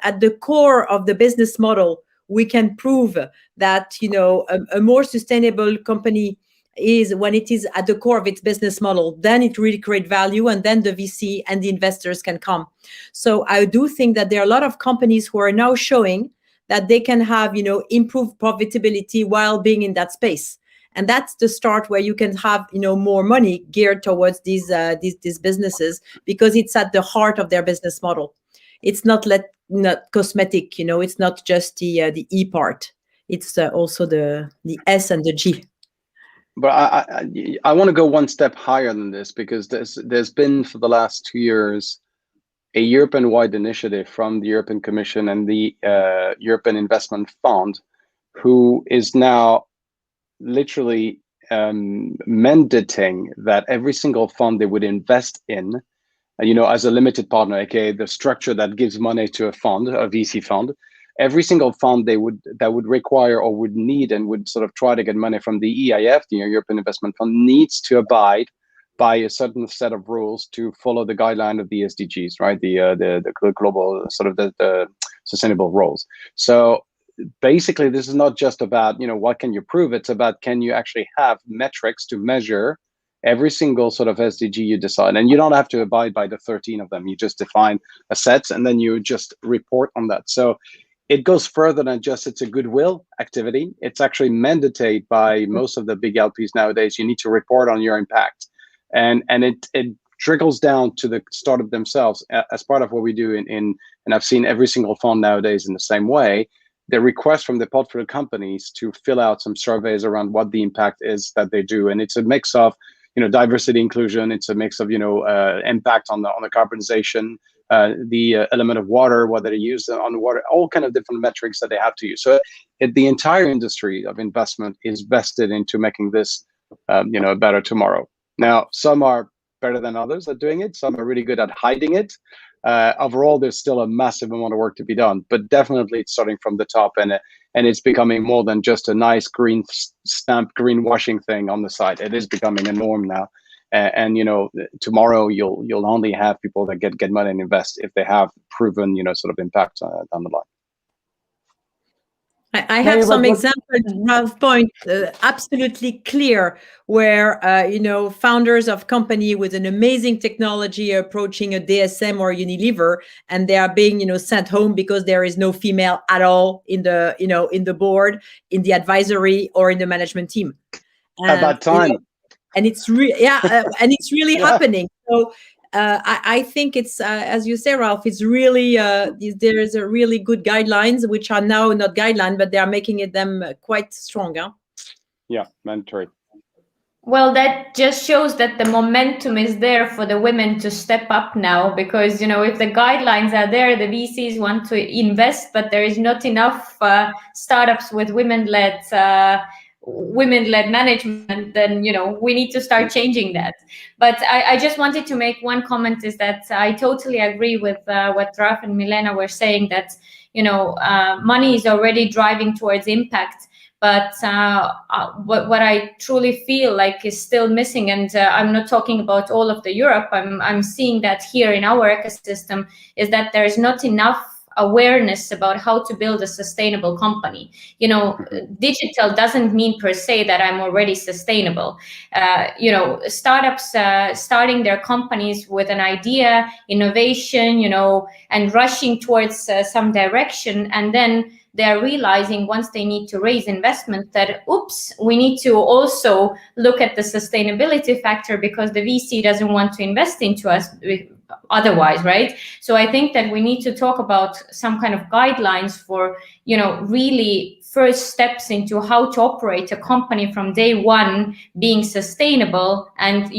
at the core of the business model, we can prove that, a more sustainable company is when it is at the core of its business model, then it really creates value, and then the VC and the investors can come. So I do think that there are a lot of companies who are now showing that they can have, improved profitability while being in that space. And that's the start where you can have, more money geared towards these businesses, because it's at the heart of their business model. It's not cosmetic, it's not just the E part. It's also the S and the G. But I want to go one step higher than this, because there's been for the last 2 years a European-wide initiative from the European Commission and the European Investment Fund, who is now literally mandating that every single fund they would invest in, as a limited partner, aka the structure that gives money to a fund, a VC fund, every single fund that would require or would need and would sort of try to get money from the EIF, the European Investment Fund, needs to abide by a certain set of rules to follow the guideline of the SDGs, right? The global sort of the sustainable roles. So basically, this is not just about, what can you prove? It's about, can you actually have metrics to measure every single sort of SDG you decide? And you don't have to abide by the 13 of them. You just define a set, and then you just report on that. So it goes further than just it's a goodwill activity. It's actually mandated by most of the big LPs nowadays. You need to report on your impact. And it trickles down to the startup themselves as part of what we do and I've seen every single fund nowadays in the same way. They request from the portfolio companies to fill out some surveys around what the impact is that they do. And it's a mix of, diversity, inclusion. It's a mix of, impact on the carbonization, the element of water, what they use on the water, all kind of different metrics that they have to use. So the entire industry of investment is vested into making this, a better tomorrow. Now, some are better than others at doing it. Some are really good at hiding it. Overall, there's still a massive amount of work to be done, but definitely it's starting from the top, and it's becoming more than just a nice green stamp greenwashing thing on the side. It is becoming a norm now, and tomorrow you'll only have people that get money and invest if they have proven sort of impact down the line. I have some examples, Ralph point, absolutely clear, where, founders of company with an amazing technology are approaching a DSM or Unilever, and they are being, sent home because there is no female at all in the, in the board, in the advisory, or in the management team. At that time. And it's really, and it's really happening. So I think it's, as you say, Ralph, it's really, there is a really good guidelines, which are now not guidelines, but they are making them quite strong. Huh? Yeah, mandatory. Well, that just shows that the momentum is there for the women to step up now, because, if the guidelines are there, the VCs want to invest, but there is not enough startups with women-led management, then, we need to start changing that. But I just wanted to make one comment, is that I totally agree with what Raf and Milena were saying, that, money is already driving towards impact. But what I truly feel like is still missing, and I'm not talking about all of the Europe, I'm seeing that here in our ecosystem, is that there is not enough awareness about how to build a sustainable company. Digital doesn't mean per se that I'm already sustainable. Startups starting their companies with an idea, innovation, and rushing towards some direction, and then they're realizing once they need to raise investment that, oops, we need to also look at the sustainability factor, because the VC doesn't want to invest into us otherwise, right? So I think that we need to talk about some kind of guidelines for, really first steps into how to operate a company from day one, being sustainable and,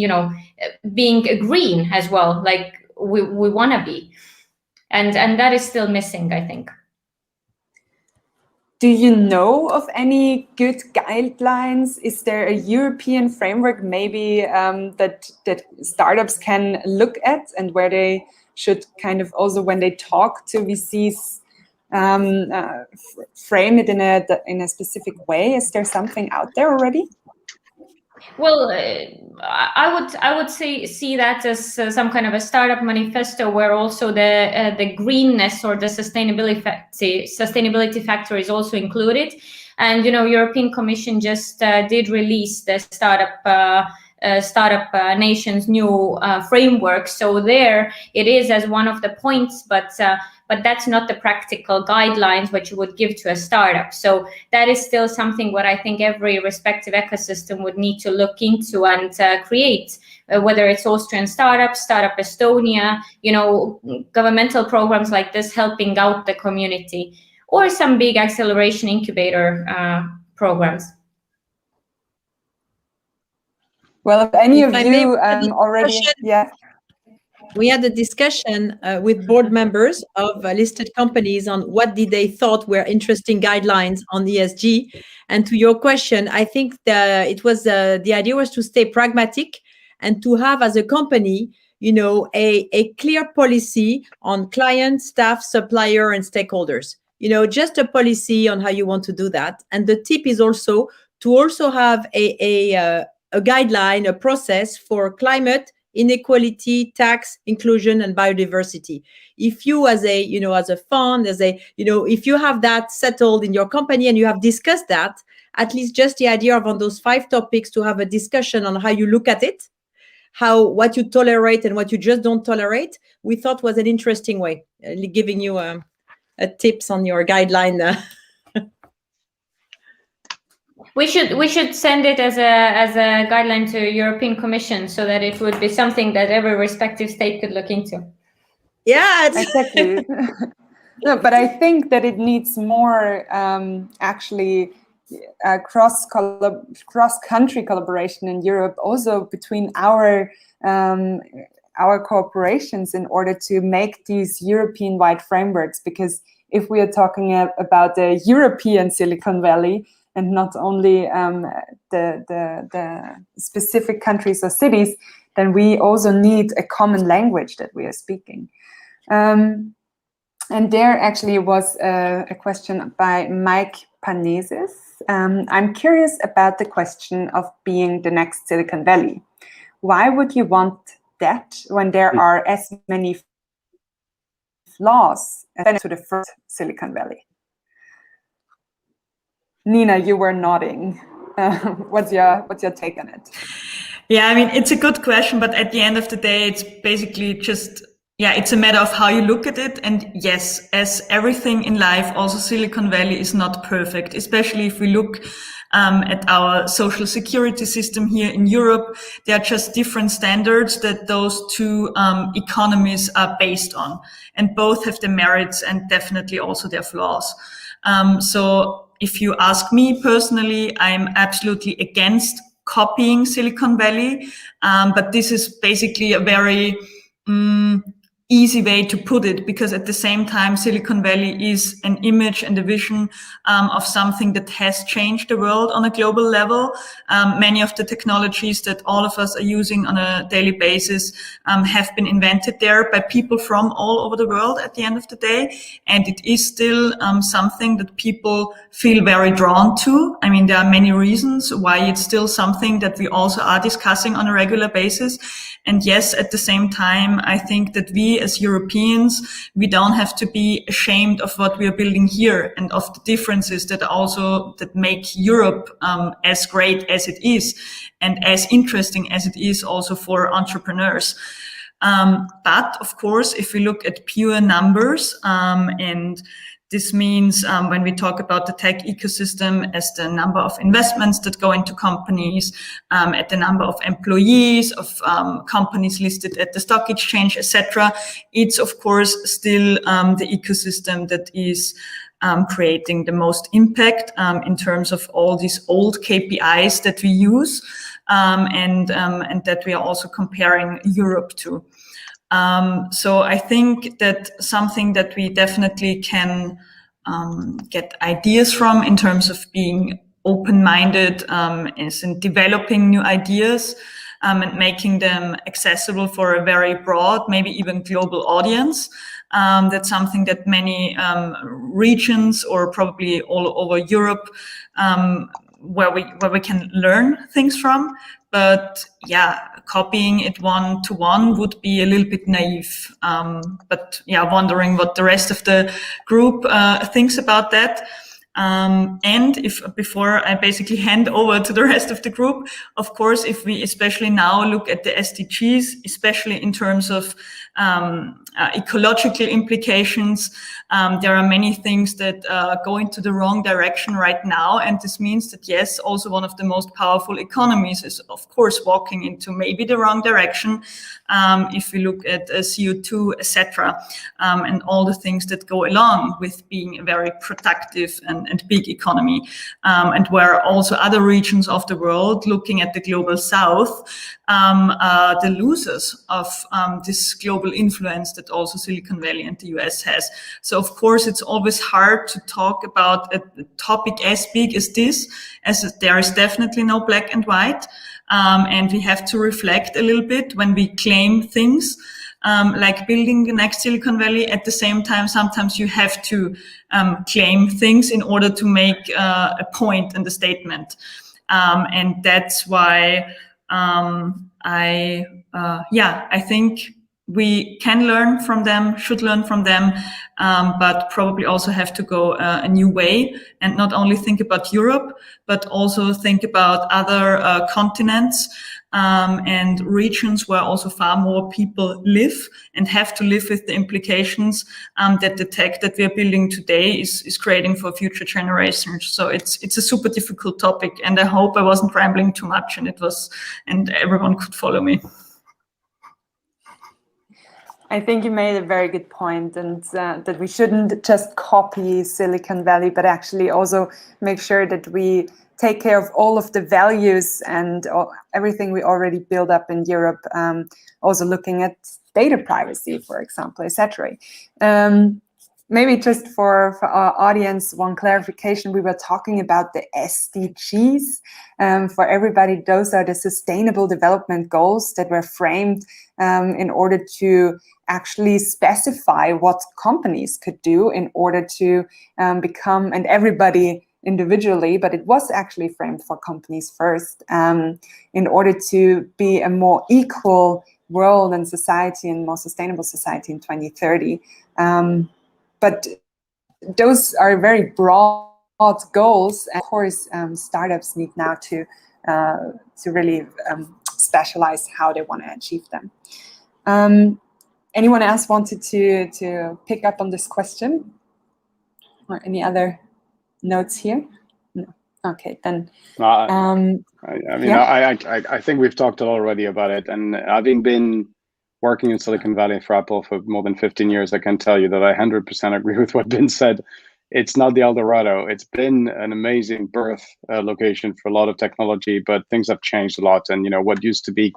being green as well, like we want to be. And that is still missing, I think. Do you know of any good guidelines? Is there a European framework maybe that startups can look at, and where they should kind of also, when they talk to VCs, frame it in a specific way? Is there something out there already? Well, I would see that as some kind of a startup manifesto, where also the greenness or the sustainability factor is also included. And European Commission just did release the startup nation's new framework. So there it is as one of the points, but that's not the practical guidelines what you would give to a startup. So that is still something what I think every respective ecosystem would need to look into and create, whether it's Austrian startups, Startup Estonia, governmental programs like this helping out the community, or some big acceleration incubator programs. Well, if any of you already, we had a discussion with board members of listed companies on what did they thought were interesting guidelines on ESG. And to your question, I think the idea was to stay pragmatic and to have as a company, a clear policy on client, staff, supplier, and stakeholders. Just a policy on how you want to do that. And the tip is also to have a guideline, a process for climate, inequality, tax, inclusion, and biodiversity. If you as a fund, if you have that settled in your company and you have discussed that, at least just the idea of on those 5 topics to have a discussion on how you look at it, what you tolerate and what you just don't tolerate, we thought was an interesting way, giving you a tips on your guideline. We should send it as a guideline to European Commission, so that it would be something that every respective state could look into. Yeah, exactly. No, but I think that it needs more actually cross-country collaboration in Europe, also between our corporations, in order to make these European-wide frameworks. Because if we are talking about the European Silicon Valley, and not only the specific countries or cities, then we also need a common language that we are speaking. And there actually was a question by Mike Panesis. I'm curious about the question of being the next Silicon Valley. Why would you want that when there are as many flaws as to the first Silicon Valley? Nina, you were nodding. What's your take on it? Yeah, I mean, it's a good question, but at the end of the day, it's basically just, it's a matter of how you look at it. And yes, as everything in life, also Silicon Valley is not perfect, especially if we look at our social security system here in Europe. There are just different standards that those two economies are based on, and both have their merits and definitely also their flaws. So if you ask me personally, I'm absolutely against copying Silicon Valley, but this is basically a very easy way to put it, because at the same time, Silicon Valley is an image and a vision of something that has changed the world on a global level. Many of the technologies that all of us are using on a daily basis have been invented there by people from all over the world at the end of the day. And it is still something that people feel very drawn to. I mean, there are many reasons why it's still something that we also are discussing on a regular basis. And yes, at the same time, I think that we as Europeans, we don't have to be ashamed of what we are building here and of the differences that make Europe as great as it is and as interesting as it is also for entrepreneurs. But of course, if we look at pure numbers, and this means when we talk about the tech ecosystem as the number of investments that go into companies, at the number of employees of companies listed at the stock exchange, etc., it's of course still the ecosystem that is creating the most impact in terms of all these old KPIs that we use and that we are also comparing Europe to. So I think that something that we definitely can get ideas from in terms of being open-minded is in developing new ideas and making them accessible for a very broad, maybe even global audience. That's something that many regions or probably all over Europe where we can learn things from. But yeah, copying it one-to-one would be a little bit naive. But yeah, wondering what the rest of the group thinks about that. And before I basically hand over to the rest of the group, of course, if we especially now look at the SDGs, especially in terms of ecological implications, there are many things that go into the wrong direction right now. And this means that, yes, also one of the most powerful economies is, of course, walking into maybe the wrong direction. If we look at CO2, etc., and all the things that go along with being a very productive and big economy, and where also other regions of the world, looking at the global south, are the losers of this global influence that also Silicon Valley and the US has. So of course, it's always hard to talk about a topic as big as this, as there is definitely no black and white. And we have to reflect a little bit when we claim things, like building the next Silicon Valley. At the same time, sometimes you have to claim things in order to make a point and a statement. And that's why I think we can learn from them, should learn from them, but probably also have to go a new way and not only think about Europe, but also think about other continents and regions where also far more people live and have to live with the implications that the tech that we are building today is creating for future generations. So it's a super difficult topic, and I hope I wasn't rambling too much and everyone could follow me. I think you made a very good point, and that we shouldn't just copy Silicon Valley, but actually also make sure that we take care of all of the values and everything we already built up in Europe, also looking at data privacy, for example, etc. Maybe just for our audience, one clarification, we were talking about the SDGs. For everybody, those are the Sustainable Development Goals that were framed in order to actually specify what companies could do in order to become, and everybody individually, but it was actually framed for companies first, in order to be a more equal world and society and more sustainable society in 2030. But those are very broad goals. And of course, startups need now to really specialize how they want to achieve them. Anyone else wanted to pick up on this question? Or any other notes here? No. Okay, then. I think we've talked already about it. And having been working in Silicon Valley for Apple for more than 15 years, I can tell you that I 100% agree with what's been said. it's not the El Dorado. It's been an amazing birth location for a lot of technology, but things have changed a lot. And what used to be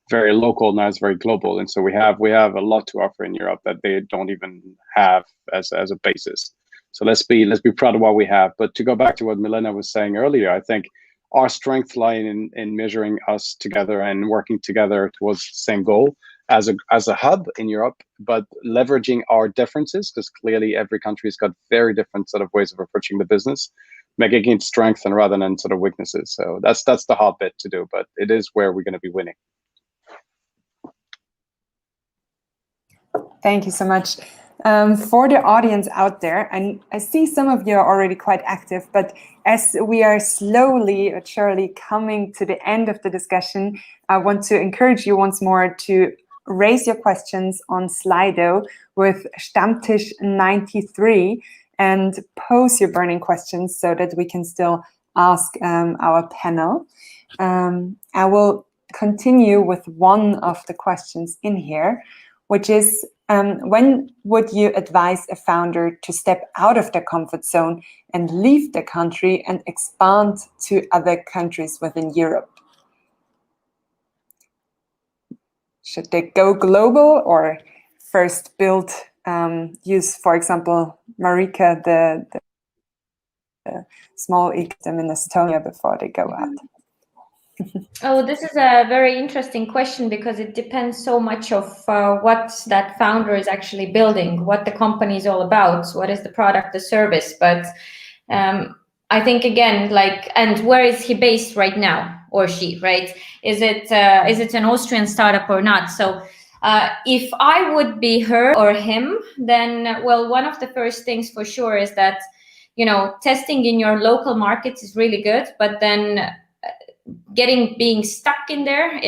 very local now is very global. And so we have a lot to offer in Europe that they don't even have as a basis. So let's be proud of what we have. But to go back to what Milena was saying earlier, I think our strength lie in measuring us together and working together towards the same goal as a hub in Europe, but leveraging our differences, because clearly every country's got very different sort of ways of approaching the business, making it strength and rather than sort of weaknesses. So that's the hard bit to do, but it is where we're going to be winning. Thank you so much. For the audience out there, and I see some of you are already quite active, but as we are slowly but surely coming to the end of the discussion, I want to encourage you once more to raise your questions on Slido with Stammtisch 93 and pose your burning questions so that we can still ask our panel. I will continue with one of the questions in here, which is, when would you advise a founder to step out of their comfort zone and leave the country and expand to other countries within Europe? Should they go global or first build, use, for example, Marika, the small ecosystem in Estonia before they go out? Oh, this is a very interesting question because it depends so much of what that founder is actually building, what the company is all about, what is the product, the service. But I think again, and where is he based right now, or she, right? Is it an Austrian startup or not? So if I would be her or him, then, well, one of the first things for sure is that, testing in your local markets is really good, but then being stuck in there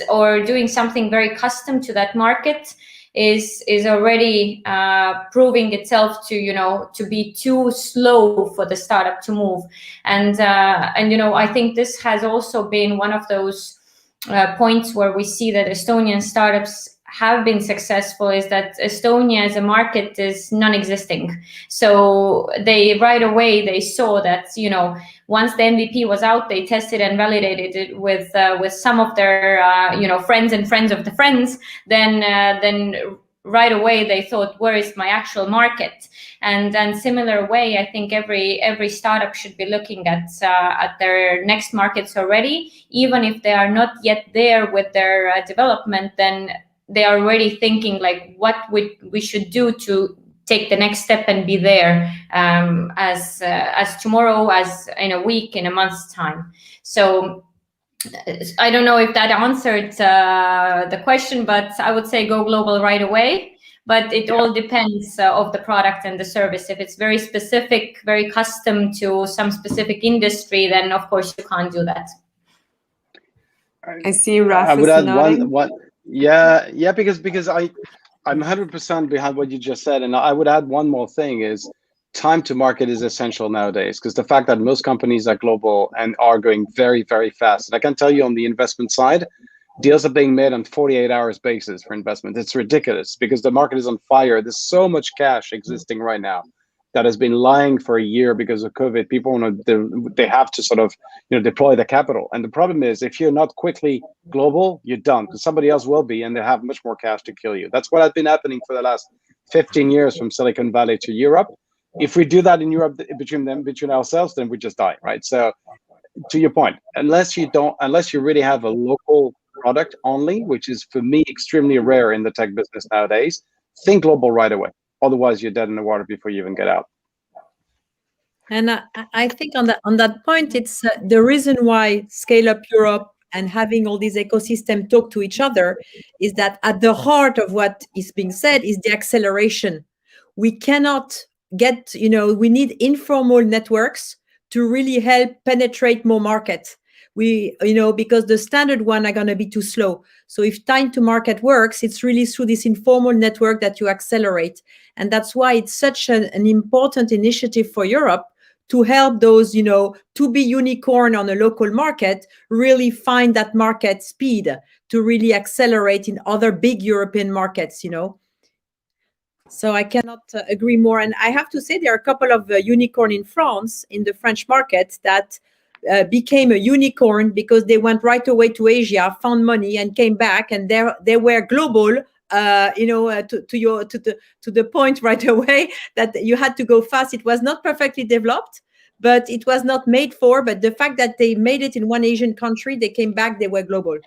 or doing something very custom to that market is already proving itself to be too slow for the startup to move. And I think this has also been one of those points where we see that Estonian startups have been successful, is that Estonia as a market is non-existing. So right away they saw that, once the MVP was out, they tested and validated it with some of their friends and friends of the friends. Then right away they thought, where is my actual market? And similar way, I think every startup should be looking at their next markets already, even if they are not yet there with their development. Then they are already thinking what we should do to take the next step and be there as tomorrow, as in a week, in a month's time. So I don't know if that answered the question, but I would say go global right away. But it all depends of the product and the service. If it's very specific, very custom to some specific industry, then of course you can't do that. I see Raf I would add nodding. one. Yeah, because I'm 100% behind what you just said, and I would add one more thing: is time to market is essential nowadays, because the fact that most companies are global and are going very, very fast. And I can tell you on the investment side, deals are being made on 48 hours basis for investment. It's ridiculous because the market is on fire. There's so much cash existing right now that has been lying for a year because of COVID. People they have to sort of deploy the capital. And the problem is, if you're not quickly global, you're done, because somebody else will be, and they have much more cash to kill you. That's what has been happening for the last 15 years from Silicon Valley to Europe. If we do that in Europe between ourselves, then we just die, right? So to your point, unless you really have a local product only, which is for me extremely rare in the tech business nowadays, think global right away. Otherwise, you're dead in the water before you even get out. And I think on that point, it's the reason why Scale Up Europe and having all these ecosystems talk to each other is that at the heart of what is being said is the acceleration. We cannot get, we need informal networks to really help penetrate more markets. Because the standard one are going to be too slow. So if time to market works, it's really through this informal network that you accelerate. And that's why it's such an important initiative for Europe to help those, to be unicorn on a local market, really find that market speed to really accelerate in other big European markets, So I cannot agree more. And I have to say there are a couple of unicorn in France, in the French market, that became a unicorn because they went right away to Asia, found money, and came back, and they were global. To the point right away that you had to go fast. It was not perfectly developed, but it was not made for. But the fact that they made it in one Asian country, they came back, they were global.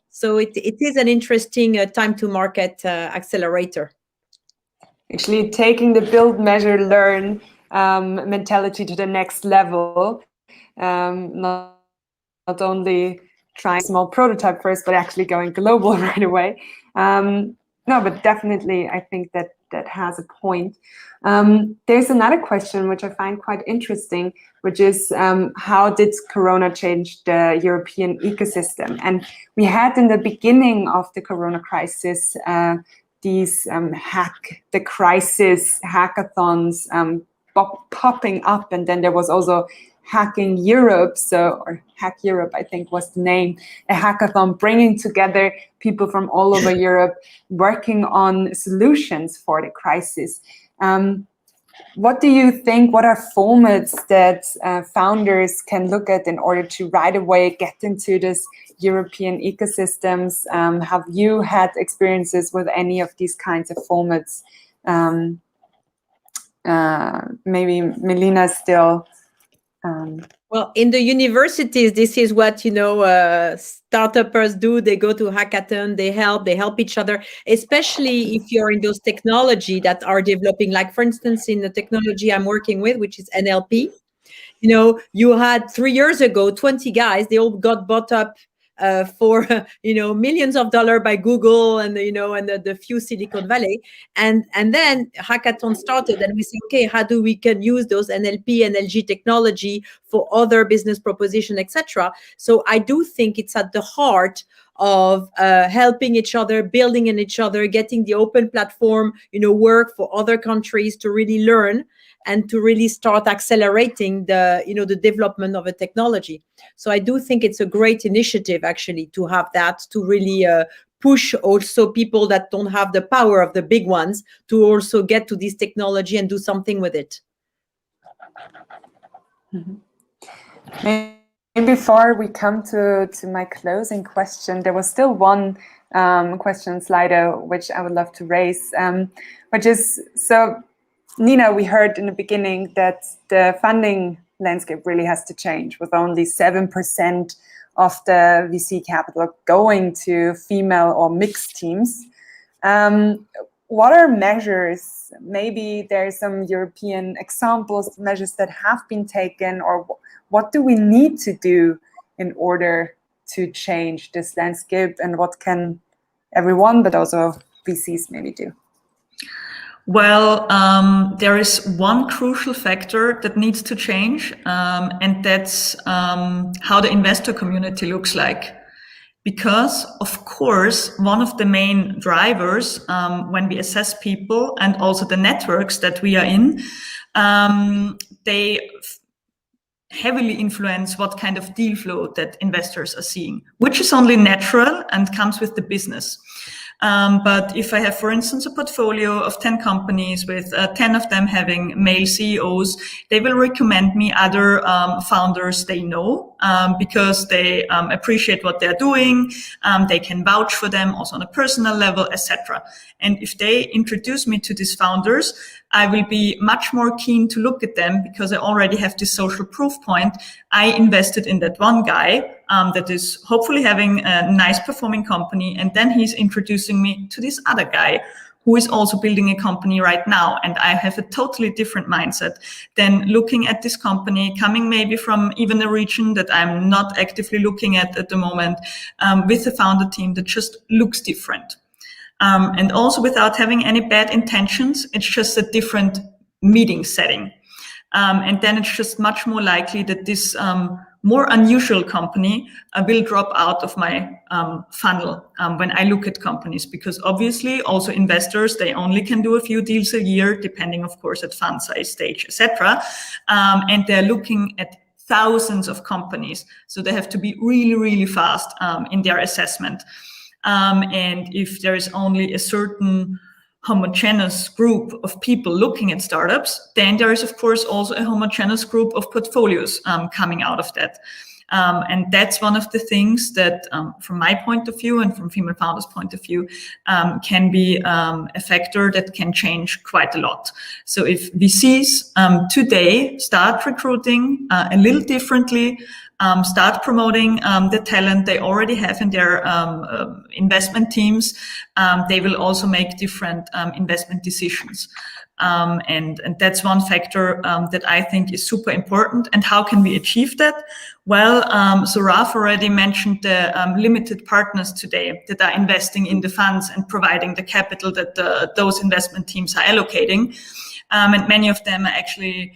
So it is an interesting time to market accelerator. Actually, taking the build, measure, learn mentality to the next level. Not only trying a small prototype first, but actually going global right away. No, but definitely, I think that has a point. There's another question which I find quite interesting, which is how did Corona change the European ecosystem? And we had in the beginning of the Corona crisis these hack the crisis hackathons popping up, and then there was also Hacking Europe, or Hack Europe, I think was the name, a hackathon bringing together people from all over Europe working on solutions for the crisis. What do you think, what are formats that founders can look at in order to right away get into this European ecosystems? Have you had experiences with any of these kinds of formats? Maybe Melina still. Well, in the universities, this is what startuppers do. They go to hackathon, they help each other, especially if you're in those technology that are developing. Like, for instance, in the technology I'm working with, which is NLP, you had 3 years ago 20 guys, they all got bought up for millions of dollars by Google and the few Silicon Valley, and then hackathon started, and we said, okay, how do we can use those NLP, NLG technology for other business proposition, etc. So I do think it's at the heart of helping each other, building in each other, getting the open platform, work for other countries to really learn and to really start accelerating the development of a technology. So I do think it's a great initiative actually to have that, to really push also people that don't have the power of the big ones to also get to this technology and do something with it. Mm-hmm. Before we come to my closing question, there was still one question, Slido, which I would love to raise, which is, so Nina, we heard in the beginning that the funding landscape really has to change, with only 7% of the VC capital going to female or mixed teams. What are measures? Maybe there are some European examples, measures that have been taken, or what do we need to do in order to change this landscape, and what can everyone, but also VCs, maybe do? Well, there is one crucial factor that needs to change, and that's how the investor community looks like. Because, of course, one of the main drivers when we assess people and also the networks that we are in, they heavily influence what kind of deal flow that investors are seeing, which is only natural and comes with the business. But if I have, for instance, a portfolio of 10 companies with 10 of them having male CEOs, they will recommend me other founders they know because they appreciate what they're doing. They can vouch for them also on a personal level, etc. And if they introduce me to these founders, I will be much more keen to look at them because I already have this social proof point. I invested in that one guy that is hopefully having a nice performing company, and then he's introducing me to this other guy who is also building a company right now. And I have a totally different mindset than looking at this company, coming maybe from even a region that I'm not actively looking at the moment, with a founder team that just looks different. And also without having any bad intentions, it's just a different meeting setting. And then it's just much more likely that this more unusual company will drop out of my funnel when I look at companies, because obviously also investors, they only can do a few deals a year, depending of course at fund size, stage, etc. And they're looking at thousands of companies. So they have to be really, really fast in their assessment. And if there is only a certain homogeneous group of people looking at startups, then there is, of course, also a homogeneous group of portfolios coming out of that. And that's one of the things that, from my point of view and from female founders' point of view, can be a factor that can change quite a lot. So if VCs today start recruiting a little differently, start promoting the talent they already have in their investment teams, they will also make different investment decisions. And that's one factor that I think is super important. And how can we achieve that? Well, so Raf already mentioned the limited partners today that are investing in the funds and providing the capital that those investment teams are allocating. And many of them are actually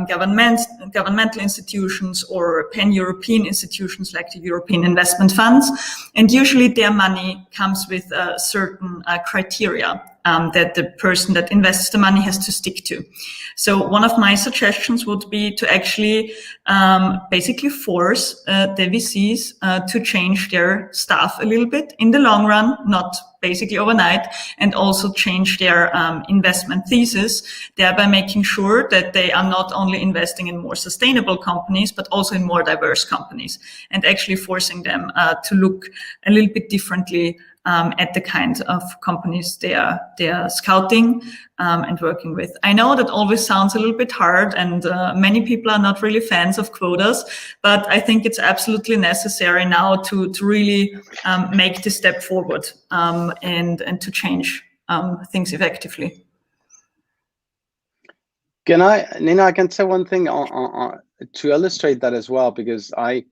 governmental institutions or pan-European institutions like the European investment funds. And usually their money comes with certain criteria that the person that invests the money has to stick to. So one of my suggestions would be to actually basically force the VCs to change their staff a little bit in the long run, not basically overnight, and also change their investment thesis, thereby making sure that they are not only investing in more sustainable companies, but also in more diverse companies, and actually forcing them to look a little bit differently at the kinds of companies they are scouting and working with. I know that always sounds a little bit hard, and many people are not really fans of quotas, but I think it's absolutely necessary now to really make the step forward and to change things effectively. Nina, I can say one thing to illustrate that as well, because I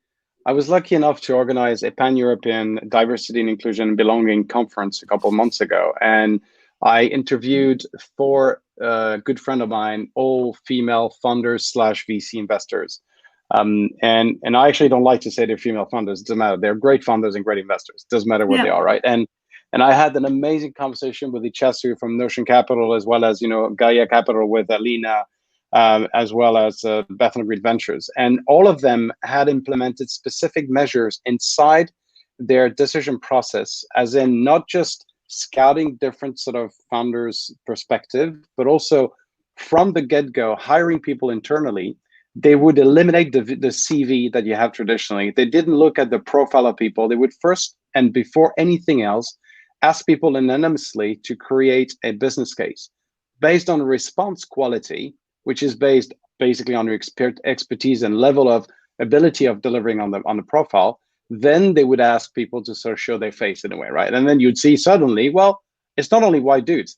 was lucky enough to organize a pan-European diversity and inclusion and belonging conference a couple of months ago. And I interviewed 4 good friends of mine, all female funders / VC investors. And I actually don't like to say they're female funders. It doesn't matter. They're great funders and great investors. It doesn't matter what they are, right? And I had an amazing conversation with Ichasu from Notion Capital, as well as, Gaia Capital with Alina, as well as Bethnal Green Ventures. And all of them had implemented specific measures inside their decision process, as in not just scouting different sort of founders' perspective, but also from the get-go, hiring people internally. They would eliminate the CV that you have traditionally. They didn't look at the profile of people. They would first, and before anything else, ask people anonymously to create a business case based on response quality, which is based basically on your expertise and level of ability of delivering on the profile. Then they would ask people to sort of show their face in a way, right? And then you'd see suddenly, well, it's not only white dudes.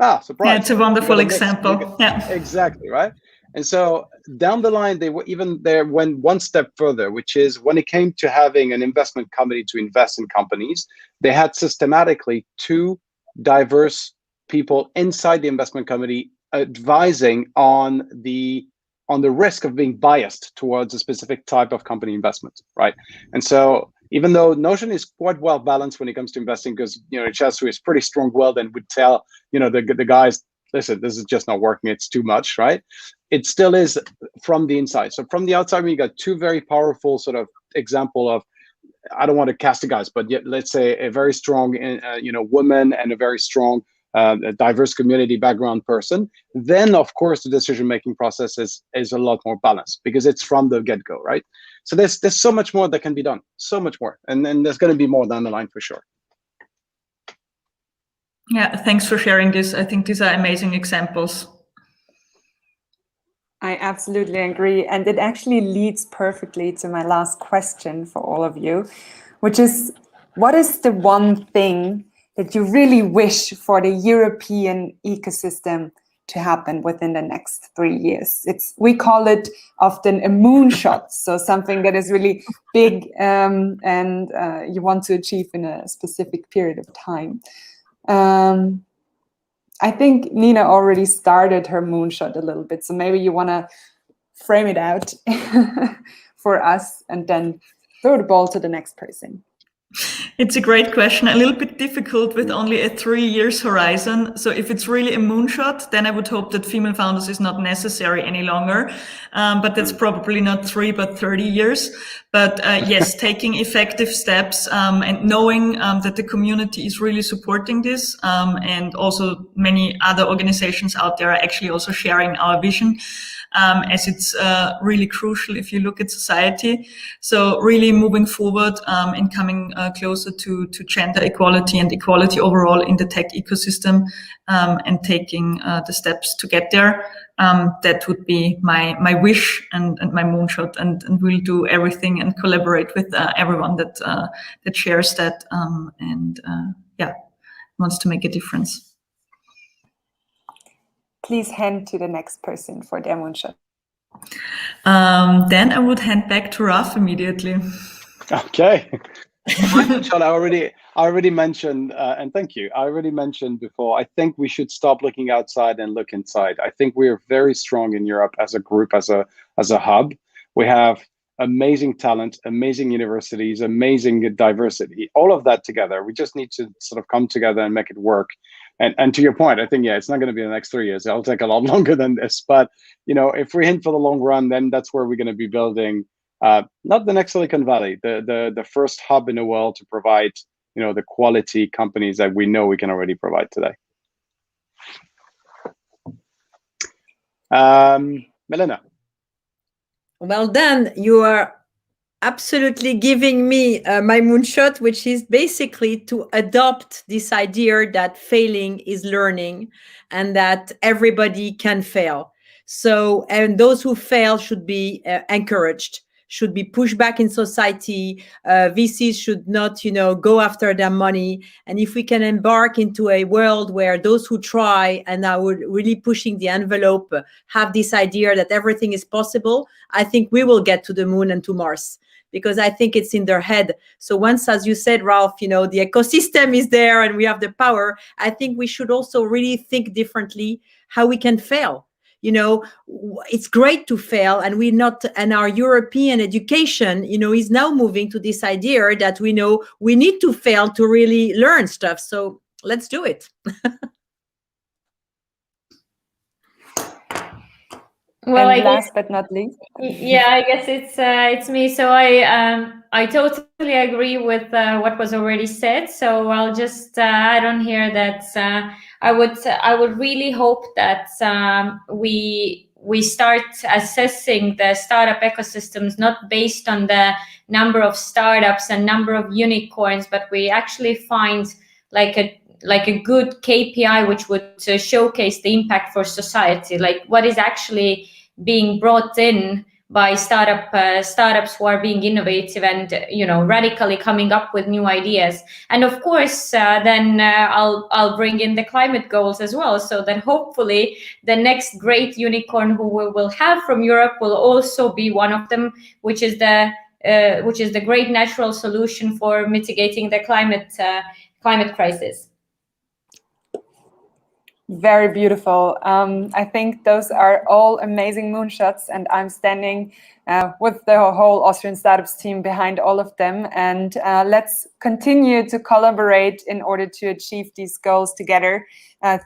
Surprise. Yeah, it's a wonderful example. Yeah, exactly, right? And so down the line, they went one step further, which is when it came to having an investment committee to invest in companies, they had systematically 2 diverse people inside the investment committee advising on the risk of being biased towards a specific type of company investment, right? And so even though Notion is quite well balanced when it comes to investing, because Ichasu is pretty strong-willed and would tell the guys, listen, this is just not working, it's too much, right? It still is from the inside. So from the outside, we got 2 very powerful sort of example of, I don't want to cast the guys, but yet let's say a very strong woman and a very strong a diverse community background person. Then of course the decision-making process is a lot more balanced because it's from the get-go, right? So there's so much more that can be done, so much more, and then there's going to be more down the line for sure. Yeah, thanks for sharing this. I think these are amazing examples. I absolutely agree. And it actually leads perfectly to my last question for all of you, which is, what is the one thing that you really wish for the European ecosystem to happen within the next 3 years? We call it often a moonshot, so something that is really big and you want to achieve in a specific period of time. I think Nina already started her moonshot a little bit, so maybe you want to frame it out for us and then throw the ball to the next person. It's a great question. A little bit difficult with only a 3 years horizon. So if it's really a moonshot, then I would hope that female founders is not necessary any longer. But that's probably not 3, but 30 years. But yes, taking effective steps and knowing that the community is really supporting this. And also many other organizations out there are actually also sharing our vision. As it's really crucial if you look at society. So really moving forward and coming closer to gender equality and equality overall in the tech ecosystem and taking the steps to get there. That would be my wish and my moonshot, and we'll do everything and collaborate with everyone that shares that and wants to make a difference. Please hand to the next person for their moonshot. Then I would hand back to Raf immediately. Okay. My moonshot I already mentioned, and thank you. I already mentioned before, I think we should stop looking outside and look inside. I think we are very strong in Europe as a group, as a hub. We have amazing talent, amazing universities, amazing diversity, all of that together. We just need to sort of come together and make it work. And to your point, I think, it's not going to be the next 3 years. It'll take a lot longer than this. But, if we hint for the long run, then that's where we're going to be building, not the next Silicon Valley, the first hub in the world to provide, the quality companies that we know we can already provide today. Milena. Well done. You are absolutely giving me my moonshot, which is basically to adopt this idea that failing is learning and that everybody can fail. So, and those who fail should be encouraged, should be pushed back in society. VCs should not, go after their money. And if we can embark into a world where those who try and are really pushing the envelope have this idea that everything is possible, I think we will get to the moon and to Mars. Because I think it's in their head. So once, as you said, Ralph, the ecosystem is there and we have the power, I think we should also really think differently how we can fail. It's great to fail, and our European education, is now moving to this idea that we know we need to fail to really learn stuff. So let's do it. Well, and last but not least, I guess it's me. So I totally agree with what was already said. So I'll just add on here that I would really hope that we start assessing the startup ecosystems not based on the number of startups and number of unicorns, but we actually find like a good KPI which would showcase the impact for society, like what is actually being brought in by startups who are being innovative and radically coming up with new ideas. And of course, then I'll bring in the climate goals as well, so that hopefully the next great unicorn who we will have from Europe will also be one of them, which is the great natural solution for mitigating the climate crisis. Very beautiful. I think those are all amazing moonshots, and I'm standing with the whole Austrian Startups team behind all of them. And let's continue to collaborate in order to achieve these goals together.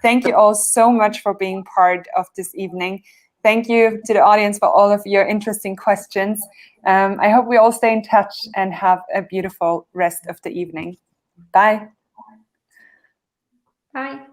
Thank you all so much for being part of this evening. Thank you to the audience for all of your interesting questions. I hope we all stay in touch and have a beautiful rest of the evening. Bye. Bye.